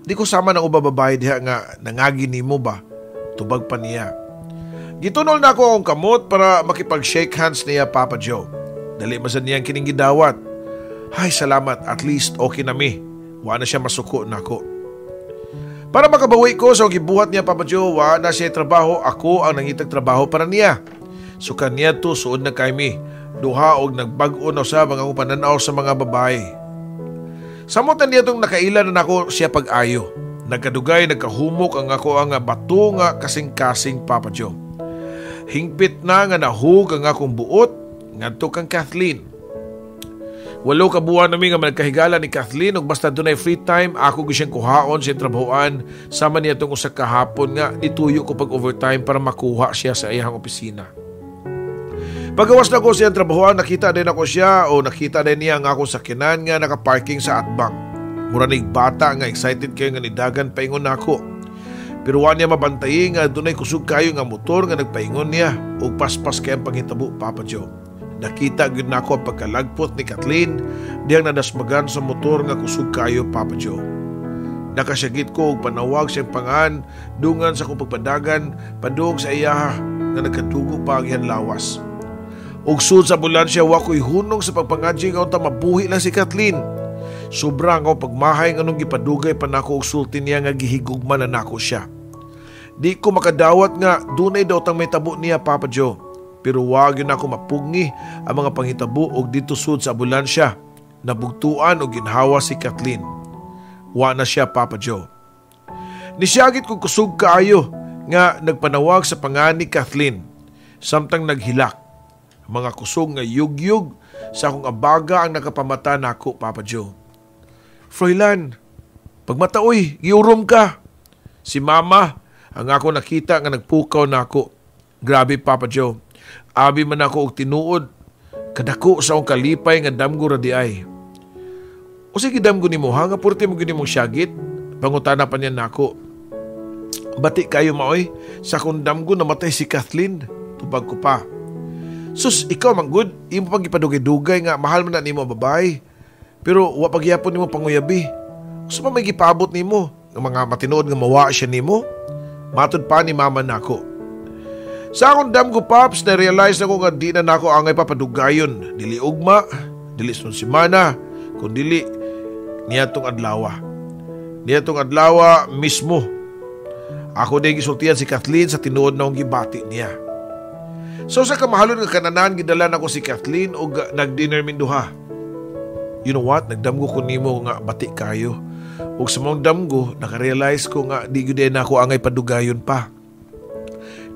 Di ko sama ng ubababae diha nga nangagi nimo ba? Tubag pa niya. Gitunol na ako akong kamot para makipag-shake hands niya, Papa Joe. Dali masan niyang kining gidawat. Ay, salamat. At least okay na mi. Wa na siya masuko na ako. Para makabawi ko sa gibuhat niya, Papa Joe, wa na siya trabaho. Ako ang nangitag trabaho para niya. So kanya to, suod na kay mi. Duha og nagbag-o na sa mga pananaw sa mga babae. Samutan niya itong nakailan na ako siya pag-ayo. Nagkadugay, nagkahumok ang ako ang bato nga kasing-kasing, Papa Joe. Hingpit na nga nahug ang akong buot ngadto kang Kathleen. 8 ka buwan nami nga nagkahigala ni Kathleen ug basta dunay free time ako gyud siyang kuhaon sa trabahoan sama niya tong usa ka hapon nga nituyo ko pag overtime para makuha siya sa iyang opisina. Pagawas na ko siyang trabahoan, nakita din ako siya o nakita din niya ang akong sakyanan nga nakaparking sa atbang. Mura nig bata nga excited kayo nga nidagan paingon nako. Pero wa niya mabantayi nga dunay kusog kayo nga motor nga nagpaingon niya ug paspas kay ang panghitabo, Papa Joe. Nakita gyud nako ang pagkalagpot ni Kathleen diyang nadasmagan sa motor nga kusog kayo, Papa Joe. Nakasyagit ko og panawag siyang pangan dungan sa kong pagpadagan padung sa iya nga nagkadugo pa ang iyang lawas. Ug sud sa ambulansya wa ko'y hunong sa pagpangadji nga unta mabuhi lang si Kathleen. Sobra nga pagmahay nga nung gipadugay pa nako og sulti niya nga gihigugman na nako siya. Di ko makadawat nga dunay daw tang may tabo niya, Papa Joe. Pero wag yun ako mapugni ang mga panghitabo og dito sud sa ambulansya. Nabugtuan o ginhawa si Kathleen. Wa na siya, Papa Joe. Nisyagit kong kusog kaayo nga nagpanawag sa pangan ni Kathleen. Samtang naghilak. Mga kusog nga yugyug sa akong abaga ang nakapamata nako, Papa Joe. Froilan, pagmataoy, giurom ka. Si Mama, ang ako nakita nga nagpukaw nako. Grabe, Papa Joe. Abi man ako og tinuod, kadako sa akong kalipay nga damgo ra di ay. O sige damgo nimo ha, nga purti mo gini mong syagit, pangutana pa niya nako. Bati kayo maoy, sa akong damgo namatay si Kathleen, tubag ko pa. Sus, ikaw man good, imo pang gipadugay-dugay nga mahal man na nimo babae. Pero wa pagyapon nimo panguyabi. Usa pa may gipabot nimo, nga mga matinuod nga mawa siya nimo. Matud pa ni Mama nako. Sa akong damgo, Pops, na-realize na ko nga di na nako angay papadugayon. Dili ugma, dili sun simana, kung dili niyatong adlawa. Niyatong adlawa mismo. Ako din gisultihan si Kathleen sa tinuod na akong gibati niya. So sa kamahalon nga kananan, gidalan ako si Kathleen o nag-dinner minduha. You know what? Nagdamgo ko nimo nga bati kayo. O sa mong damgo, nakarealize ko nga di gyud na ako angay padugayon pa.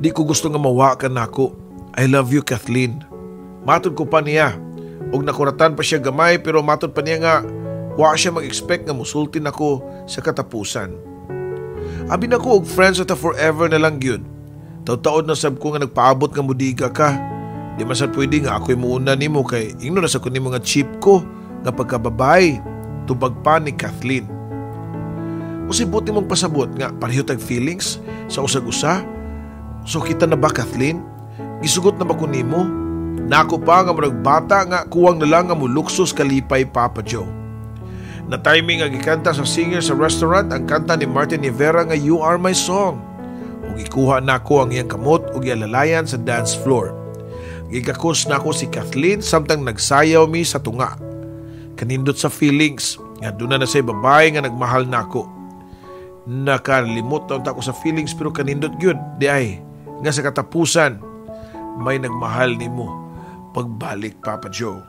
Di ko gusto nga mawa ka nako. I love you, Kathleen. Matod ko pa niya. Og nakuratan pa siya gamay pero matod pa niya nga wa siya mag-expect nga musultin ako sa katapusan. Abi na ko og friends at forever na lang gyud. Taud-taod na sab ko nga nagpaabot nga mudiga ka. Di masad pwede nga ako'y muuna nimo kay ingno na sa ko nimo nga cheap ko nga pagkababay. Tubag pa ni Kathleen. Kasi buti mong pasabot nga pareho tag feelings sa usag-usa. So kita na ba, Kathleen? Gisugot na ba ko nimo? Nako pa nga murag bata nga kuwang na lang nga muluksos kalipay, Papa Joe. Na timing nga gikanta sa singer sa restaurant ang kanta ni Martin Rivera nga You Are My Song. Ug ikuha nako ang iyang kamot ug ialalayan sa dance floor. Gigakos nako si Kathleen samtang nagsayaw mi sa tunga. Kanindot sa feelings nga doon na say babae nga nagmahal nako. Nakalimot na ako sa feelings pero kanindot gyud di ay nga sa katapusan may nagmahal nimo pagbalik, Papa Joe.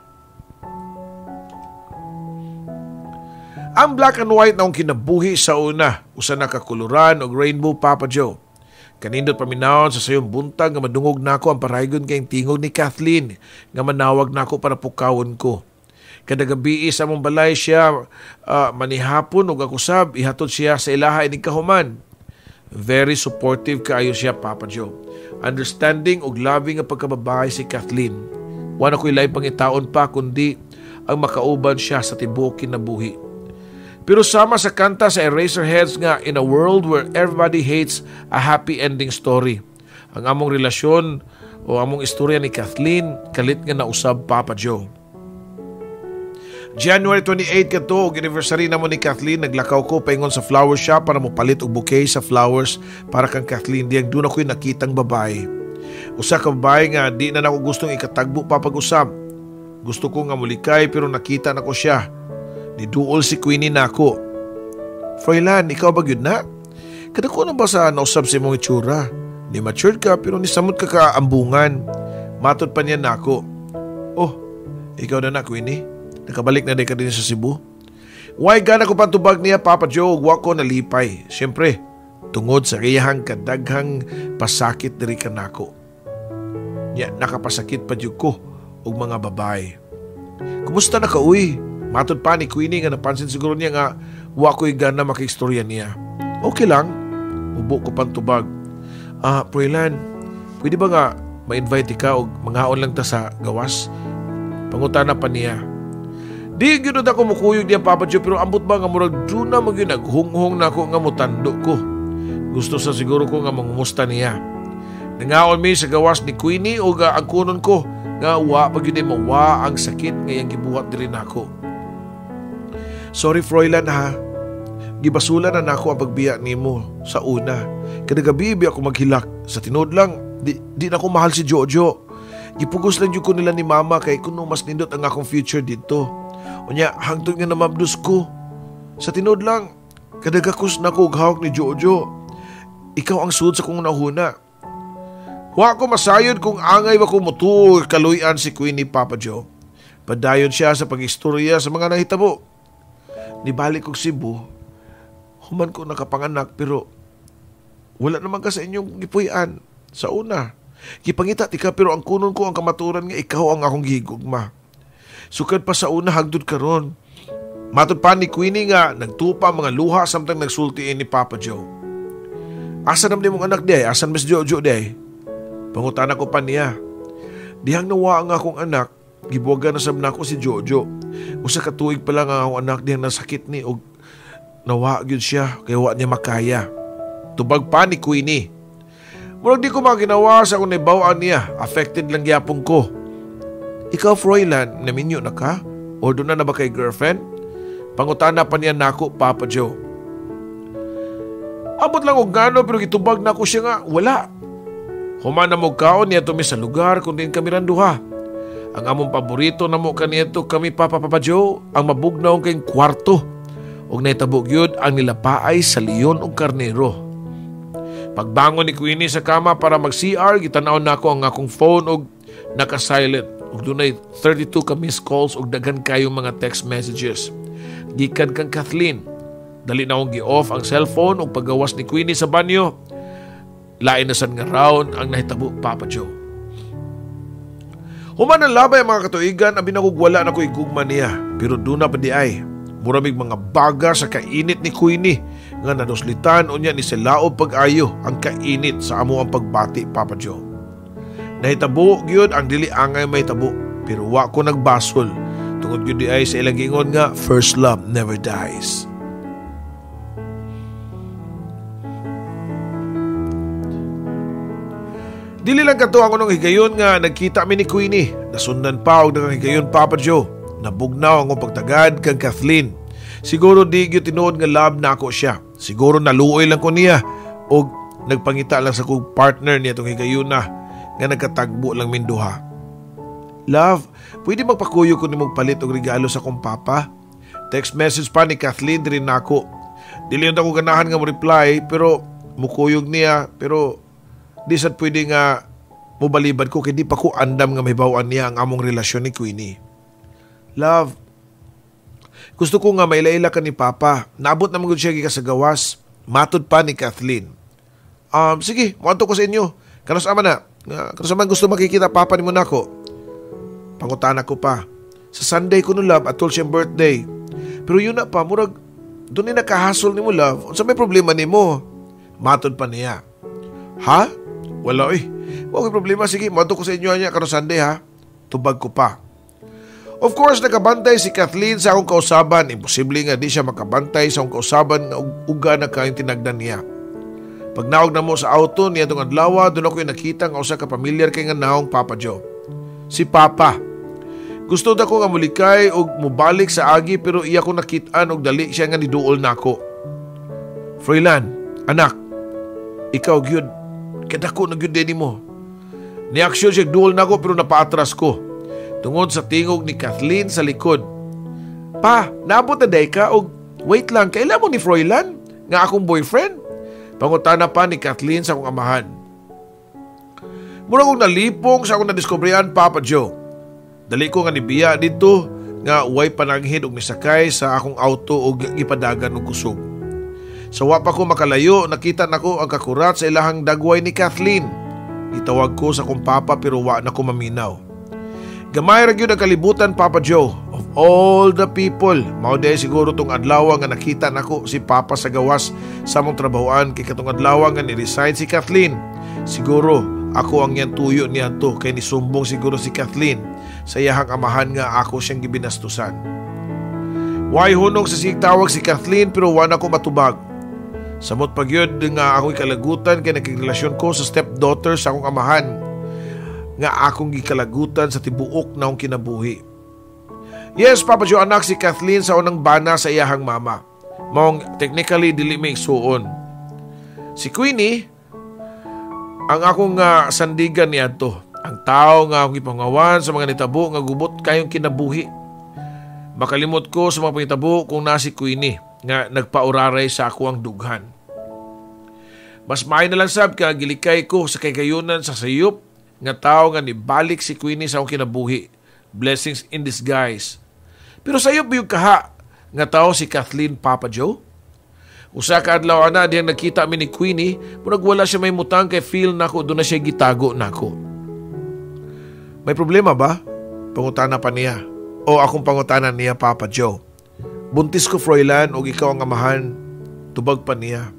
Ang black and white na akong kinabuhi sa una usa na kakuluran og rainbow, Papa Joe. Kanindot paminawon sa sayong buntag nga madungog nako ang paraygon kayong tingog ni Kathleen nga manawag nako para pukawon ko. Kada gabi sa among balay siya manihapon ug ako sab ihatod siya sa ilaha ining kahuman. Very supportive kaayo siya, Papa Joe. Understanding ug loving ang pagkababae si Kathleen. Wala ko'y lain pangitaon pa kundi ang makauban siya sa tibuok kinabuhi. Pero sama sa kanta sa Eraserheads nga in a world where everybody hates a happy ending story. Ang among relasyon o among istorya ni Kathleen kalit nga nausab, Papa Joe. January 28 kato og anniversary namo ni Kathleen, naglakaw ko paingon sa flower shop para mopalit og bouquet sa flowers para kang Kathleen diyang doon ako'y nakitang babae. Usa ka babae nga di na nako gustong ikatagbo pa pag-usab. Gusto ko nga mulikay pero nakita nako siya. Niduol si Queenie nako. Froilan, ikaw ba gyud na? Kadako na ba sa nausab sa imong itsura? Ni matured ka pero ni samot ka kaambungan. Matod pa niya nako. Oh, ikaw na Queenie? Nakabalik na ka din sa Cebu. Why gana ko pantubag niya, Papa Joe, wa ko nalipay. Siyempre, tungod sa iyahang kadaghang pasakit diri kanako. Ya, nakapasakit pa jud ko og mga babae. Kumusta na ka, uy? Matod pa ni Queenie nga napansin siguro niya nga wa ko'y gana makiistorya niya. Okay lang. Ubo ko pantubag. Froilan, pwede ba nga ma-invite ka og mangaon lang ta sa gawas? Pangutana pa niya. Di gyud ako mukuyog diya, Papa Joe, pero ambot ba nga murag duna magyud naghunghong nako nga mutando ko. Gusto sa siguro ko nga mangumusta niya. Nangaon mi sa gawas ni Queenie o ang kunon ko nga wa pag yun mawa ang sakit ngayang gibuhat diri nako. Sorry Froilan ha. Gibasulan na nako ang pagbiya nimo sa una. Kada gabi ako maghilak. Sa tinod lang, di na ko mahal si Jojo. Gipugos lang yun ko nila ni mama kay kuno mas nindot ang akong future dito. Unya, hangtod nga namabdos ko. Sa tinod lang, kadagakos na ko hawak ni Jojo. Ikaw ang sud sa kong nahuna. Wa ko masayod kung angay ba ko mutuo kaluyan si Queenie Papa Joe. Padayon siya sa pag-istorya sa mga nahitabo. Nibalik kong Cebu, human ko nakapanganak pero wala naman ka sa inyong gipuy-an. Sa una, gipangita tika pero ang kunon ko ang kamaturan nga ikaw ang akong gihigugma. Sukad pa sa una hagdud karon. Matod pa ni Queenie nga nagtupa mga luha samtang nagsultiin ni Papa Joe. Asan naman mong anak day? Asan Miss Jojo day? Pangutana ko pa niya. Dihang nawa ang akong anak, gibuwagan na sabna ko si Jojo. Usa ka tuig pa lang ang akong anak dihang nasakit ni og nawa gyud siya kaya wa niya makaya. Tubag pa ni Queenie. Murag di ko maginawa sa akong nibawaan niya. Affected lang gyapon ko. Ikaw Froilan, naminyo na ka? O doon na ba kay girlfriend? Pangutana pa niya nako Papa Joe. Abot lang og gano pero gitubag na ko siya nga, wala. Human na mo kaon niya tumi sa lugar kung din kami randuha. Ang among paborito na mo kaniyato kami Papa Joe, ang mabugnaw kayong kwarto. Og naitabog yun ang nilapaay sa leon o karnero. Pagbangon ni Queenie sa kama para mag-CR, gitanaw na ako ang akong phone og naka-silent. Og dunay 32 ka missed calls og daghan kayong mga text messages. Gikan kang Kathleen. Dali na akong gi-off ang cellphone o paggawas ni Queenie sa banyo. Lain na san nga round ang nahitabo Papa Joe. Human ang labay ang mga katuigan abin wala na ko igugma niya. Pero doon na pa di ay. Muramig mga baga sa kainit ni Queenie nga nanuslitan o niya ni Silaob pag-ayo ang kainit sa amo ang pagbati Papa Joe. Nahitabo gyud ang dili angay may tabo pero wa ko nagbasol. Tungod gyud di ay sa ilang gingon nga first love never dies. Dili lang kato ang unong higayon nga nagkita mi ni Queenie. Nasundan pa og daghang higayon Papa Joe. Nabugnaw ang pagtagad kang Kathleen. Siguro di gyud tinuod nga love na ako siya. Siguro naluoy lang ko niya og nagpangita lang sa kong partner niya tong higayon na nga nagkatagbo lang min duha. Love, pwede magpakuyo ko nimong palit og regalo sa kong papa? Text message pa ni Kathleen din nako. Dili yun ako ganahan nga mo reply pero mukuyog niya pero di sad pwede nga mubalibad ko kay di pa ko andam nga may bawaan niya ang among relasyon ni Queenie. Love, gusto ko nga mailaila ka ni Papa. Naabot naman ko siya gikasagawas. Matod pa ni Kathleen. Sige, muanto ko sa inyo. Kanos ama na. Kanos man gusto makikita Papa ni mo nako. Pangutana ko pa. Sa Sunday ko no love atol siyang birthday. Pero yun na pa, murag doon na nakahasol ni mo love. Unsa may problema ni mo? Matod pa niya. Ha? Wala eh. Huwag problema. Sige, mato ko sa inyo niya karong Sunday ha. Tubag ko pa. Of course, nakabantay si Kathleen sa akong kausaban. Imposible nga di siya makabantay sa akong kausaban nga uga na kayong tinagdan niya. Pag naog na mo sa auto niya itong adlawa, doon ako nakita nga usa ka pamilyar kay nga naong Papa Joe. Si Papa. Gusto na ko nga mulikay o mubalik sa agi pero iya ko nakitaan og dali siya nga niduol na ako. Froilan, anak, ikaw gyud kadako na gyud din mo. Ni-action siya duol na ako pero napaatras ko. Tungod sa tingog ni Kathleen sa likod. Pa, naabot na day ka o wait lang, kailan mo ni Froilan? Nga akong boyfriend? Pangutana pa ni Kathleen sa akong amahan. Mura kong nalipong sa akong nadiskubrihan Papa Joe. Dali ko nga nibiya dito nga way pananghid og misakay sa akong auto o gipadagan og kusog. Sa wa pa ko makalayo, nakita nako ang kakurat sa ilahang dagway ni Kathleen. Itawag ko sa kong papa pero wa na ko maminaw. Gamay ra gyud ang kalibutan Papa Joe. Of all the people, mao day siguro tong adlaw nga nakita nako si Papa sa gawas sa among trabahoan kay katong adlaw nga ni-resign si Kathleen. Siguro ako ang yan tuyo niya to kay nisumbong siguro si Kathleen sa iyahang amahan nga ako siyang gibinastusan. Way hunong sa sigtawag si Kathleen pero wa na ko matubag. Samot pagyod nga ako'y kalagutan kay nakigrelasyon ko sa stepdaughter sa akong amahan, nga akong gikalagutan sa tibuok na akong kinabuhi. Yes, Papa Joe, anak si Kathleen sa unang bana sa iyahang mama. Maong technically dili may suon. Si Queenie, ang akong sandigan niya to. Ang tao nga akong ipangawan sa mga nitabo nga gubot kayong kinabuhi. Makalimot ko sa mga pangitabo kung na si Queenie nga nagpauraray sa ako ang dughan. Mas maayo na lang sab ka gilikay ko sa kayunan sa sayop nga tao nga nibalik si Queenie sa akong kinabuhi. Blessings in disguise. Pero sayop ba yung kaha nga tao si Kathleen, Papa Joe? Usa ka adlaw na diyang nakita mi ni Queenie, murag wala siya may mutang kay feel nako doon na siya gitago nako. May problema ba? Pangutana pa niya. O akong pangutanan niya, Papa Joe. Buntis ko, Froilan, o ikaw ang amahan. Tubag pa niya.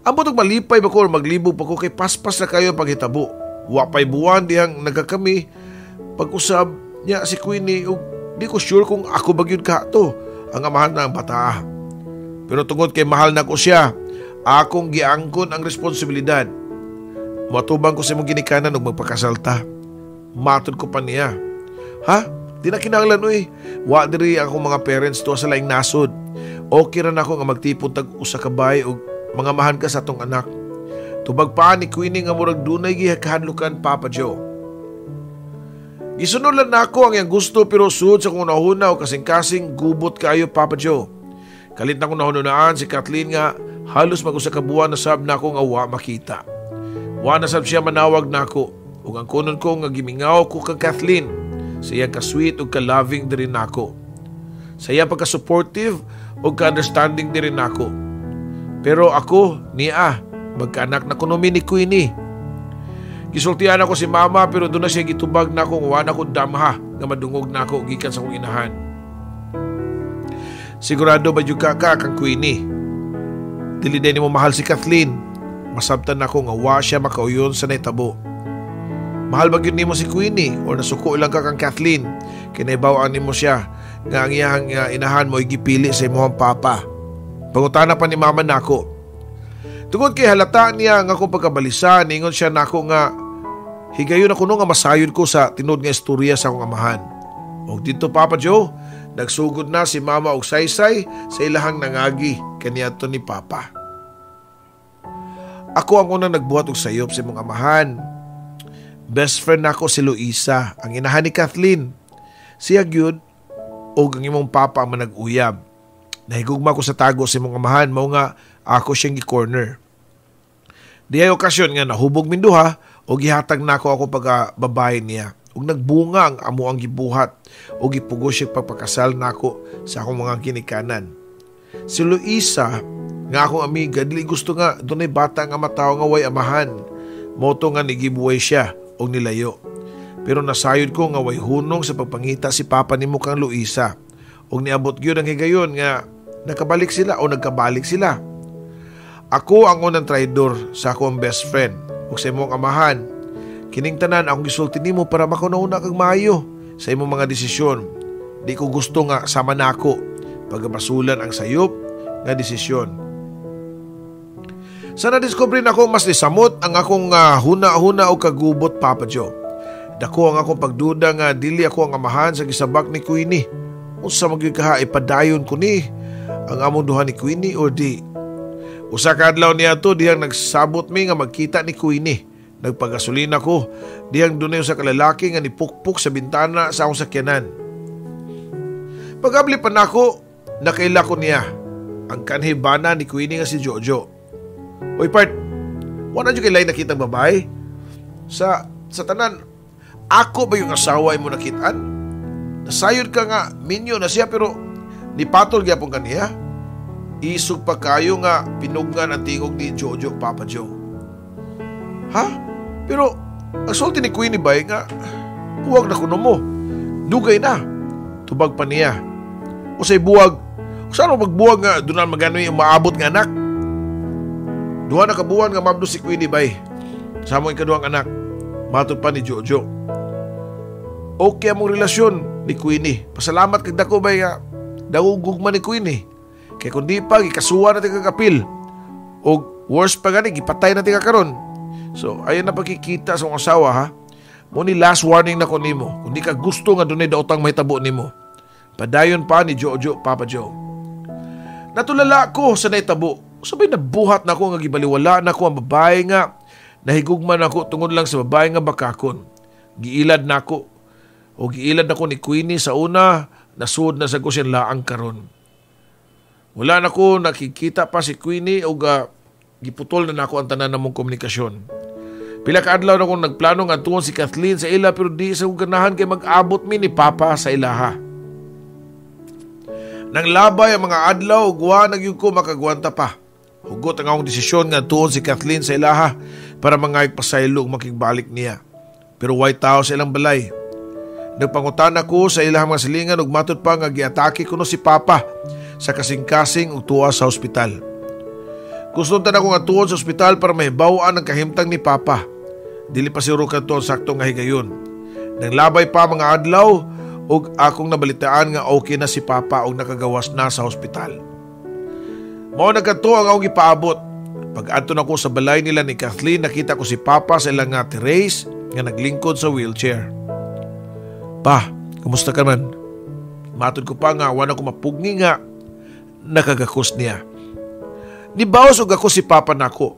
Ambot og malipay ba ko o maglibog pa ko kay paspas na kayo paghitabo. Wapay buwan diyang nagkakami. Pag-usab niya si Queenie, o di ko sure kung ako bagyod ka to, ang amahan ng bata. Pero tungod kay mahal na ko siya, akong giangkon ang responsibilidad. Matubang ko sa mong ginikanan og magpakasalta. Matod ko pa niya. Ha? Di na kinahanglan uy. Wa diri akong mga parents to sa laing nasod. Okay ra nako nga magtipon tag usa ka bahay og mga mahan ka sa atong anak. Tubag pa ni Queenie nga murag dunay gihadlukan, Papa Joe. Gisunod lang nako ang iyang gusto pero sud sa kung nahuna o kasing-kasing gubot kayo, Papa Joe. Kalit na kung nahununaan si Kathleen nga halos mag-usa ka buwan na sab nako nga wa makita. Wa na sab siya manawag nako ug ang kunon ko nga gimingaw ko kang Kathleen. Sa iyang ka-sweet o ka-loving din rin ako. Sa iyang pagka-supportive o ka-understanding din rin ako. Pero ako, niya, magkaanak na kuno ni Queenie. Gisultihan ako si mama pero doon na siya gitubag na ako nga na ko damha nga madungog na ako gikan sa kong inahan. Sigurado ba yung kang Queenie? Dili din mo mahal si Kathleen. Masabtan ako nga wa siya makauyon sa naitabo. Mahal ba yun nimo si Queenie o nasuko lang ka kang Kathleen? Kinaibawaan nimo siya nga ang iyang inahan mo igipili sa imong papa. Pangutana pa ni mama nako. Tungod kay halata niya nga akong pagkabalisa, ningon siya nako nga higayon ako nga masayod ko sa tinod nga istorya sa akong amahan. O dito, Papa Joe, nagsugod na si mama og saysay sa ilahang nangagi kaniadto ni Papa. Ako ang unang nagbuhat og sayop sa imong amahan. Best friend nako si Luisa, ang inahan ni Kathleen. Siya gyud o ang imong papa ang manag-uyab. Nahigugma ko sa tago sa imong amahan, mao nga ako siyang gi-corner. Di ay okasyon nga nahubog minduha o gihatag nako ako pagbabae niya. Ug nagbunga ang amo ang gibuhat o gipugos siya pagpakasal nako sa akong mga kinikanan. Si Luisa, nga akong amiga, dili gusto nga dunay bata nga mataw nga way amahan. Moto nga nigibuhay siya o nilayo. Pero nasayod ko nga way hunong sa pagpangita si Papa ni Mukang Luisa. O niabot gyud ang higayon nga nakabalik sila o nagkabalik sila. Ako ang unang traidor sa akong best friend o sa imong amahan. Kining tanan akong gisulti nimo para makunauna kag maayo sa imong mga desisyon. Di ko gusto nga sama nako pagabasulan ang sayop nga desisyon. Sa nadiskubre na ako mas nisamot ang akong huna-huna o kagubot, Papa Joe. Dako ang akong pagduda nga dili ako ang amahan sa gisabak ni Queenie. Unsa magikaha ipadayon ko ni ang among duha ni Queenie o di. Usa ka adlaw niya to diyang nagsabot mi nga magkita ni Queenie. Nagpagasolina ko diyang dunay usa ka lalaki nga nipukpok sa bintana sa akong sakyanan. Pagabli pa nako, nakaila ko niya ang kanhibana ni Queenie nga si Jojo. Oy part, wala nyo kailay nakitang babae? Sa tanan, ako ba yung asawa mo nakitaan? Nasayod ka nga, minyo na siya pero nipatol gyapon kaniya. Isog pa kayo nga pinugnan ang tingog ni Jojo, Papa Joe. Ha? Pero ang sulti ni Queenie ba nga buwag na kuno mo. Dugay na. Tubag pa niya. O say buwag. O saan mo magbuwag nga doon na magano yung maabot nga anak? Duha na kabuwan nga mabdo si Queenie bay. Sa among ikaduhang anak. Matod pa ni Jojo. Okay among relasyon ni Queenie. Pasalamat kag dako bay nga dawugugma ni Queenie. Kaya kundi pa ikasuwa natin kagapil. O worse pa gani, gipatay na ti ka karon. So, ayon na pagkikita sa akong asawa ha. Mo ni last warning na ko nimo. Kung di ka gusto nga dunay daotang mahitabo nimo. Padayon pa ni Jojo, Papa Joe. Natulala ko sa naitabo. Sabay nabuhat na ko nga gibaliwala na ko ang babae nga. Nahigugman ako tungod lang sa babae nga bakakon. Giilad na ko. O giilad na ko ni Queenie sa una. Nasud na sa ko siyang laang karon. Wala na ko nakikita pa si Queenie o giputol na ako ang tanan namong komunikasyon. Pila ka adlaw na akong nagplano nga tuon si Kathleen sa ila pero di sa ganahan kay mag-abot mi ni Papa sa ilaha. Nang labay ang mga adlaw, guwa nagyud ko makagwanta pa. Hugot ang akong desisyon nga tuon si Kathleen sa ilaha para mangayag pasaylo ug makigbalik niya. Pero white tao sa ilang balay. Nagpangutan ako sa ilang mga silingan ug matud pa nga giatake kuno si Papa sa kasing-kasing ug tuwa sa ospital. Gusto na ako nga tuon sa ospital para mahibawaan ang kahimtang ni Papa. Dili pa siguro kanto sakto nga higayon. Nang labay pa mga adlaw ug akong nabalitaan nga okay na si Papa ug nakagawas na sa ospital. Mao nagkanto ang akong gipaabot. Pag-adto na ko sa balay nila ni Kathleen, nakita ko si Papa sa ilang nga terrace nga naglingkod sa wheelchair. Pa, kumusta ka man? Matod ko pa nga wala ko mapugni nga nakagakos niya. Nibawas og ako si Papa nako.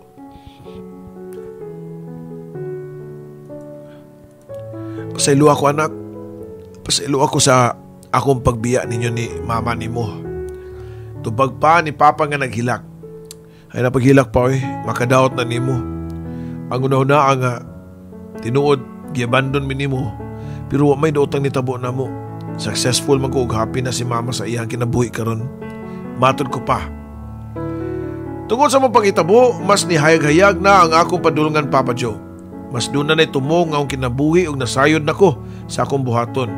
Pasaylo ako anak. Pasaylo ako sa akong pagbiya ninyo ni mama nimo. Tubag pa ni Papa nga naghilak. Ay napaghilak pa makadaot na nimo. Ang una-una ang tinuod giabandon mi nimo. Pero wa may daotang nitabo na mo. Successful man ko ug happy na si mama sa iyang kinabuhi karon. Matod ko pa. Tungod sa mong pangitabo, mas nihayag-hayag na ang akong padulungan, Papa Joe. Mas doon na tumong ang akong kinabuhi ug nasayod na ko sa akong buhaton.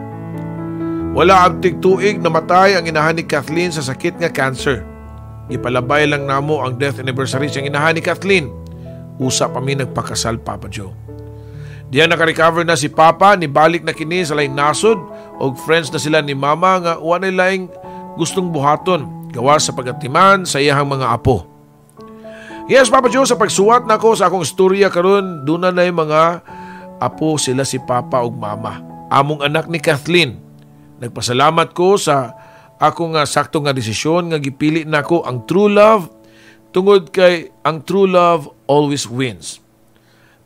Wala abtig tuig na matay ang inahan ni Kathleen sa sakit nga cancer. Ipalabay lang namo ang death anniversary siyang inahan ni Kathleen. Usa pa mi nagpakasal, Papa Joe. Diyan naka-recover na si Papa, nibalik na kini sa laing nasod og friends na sila ni Mama nga wala laing gustong buhaton gawas sa pagatiman sa iyahang mga apo. Yes, Papa Joe, sa pagsuwat nako sa akong istorya karon, duna na mga apo sila si Papa ug Mama. Among anak ni Kathleen. Nagpasalamat ko sa akong sakto nga desisyon nga gipili nako ang true love tungod kay ang true love always wins.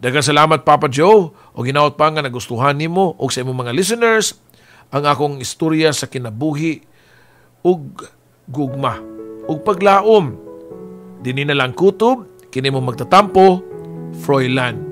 Daghang salamat, Papa Joe, o ginaot pa nga nagustuhan nimo o sa imong mga listeners ang akong istorya sa kinabuhi ug gugma ug paglaom. Dini na lang kutob, kini mo magtatampo, Froilan.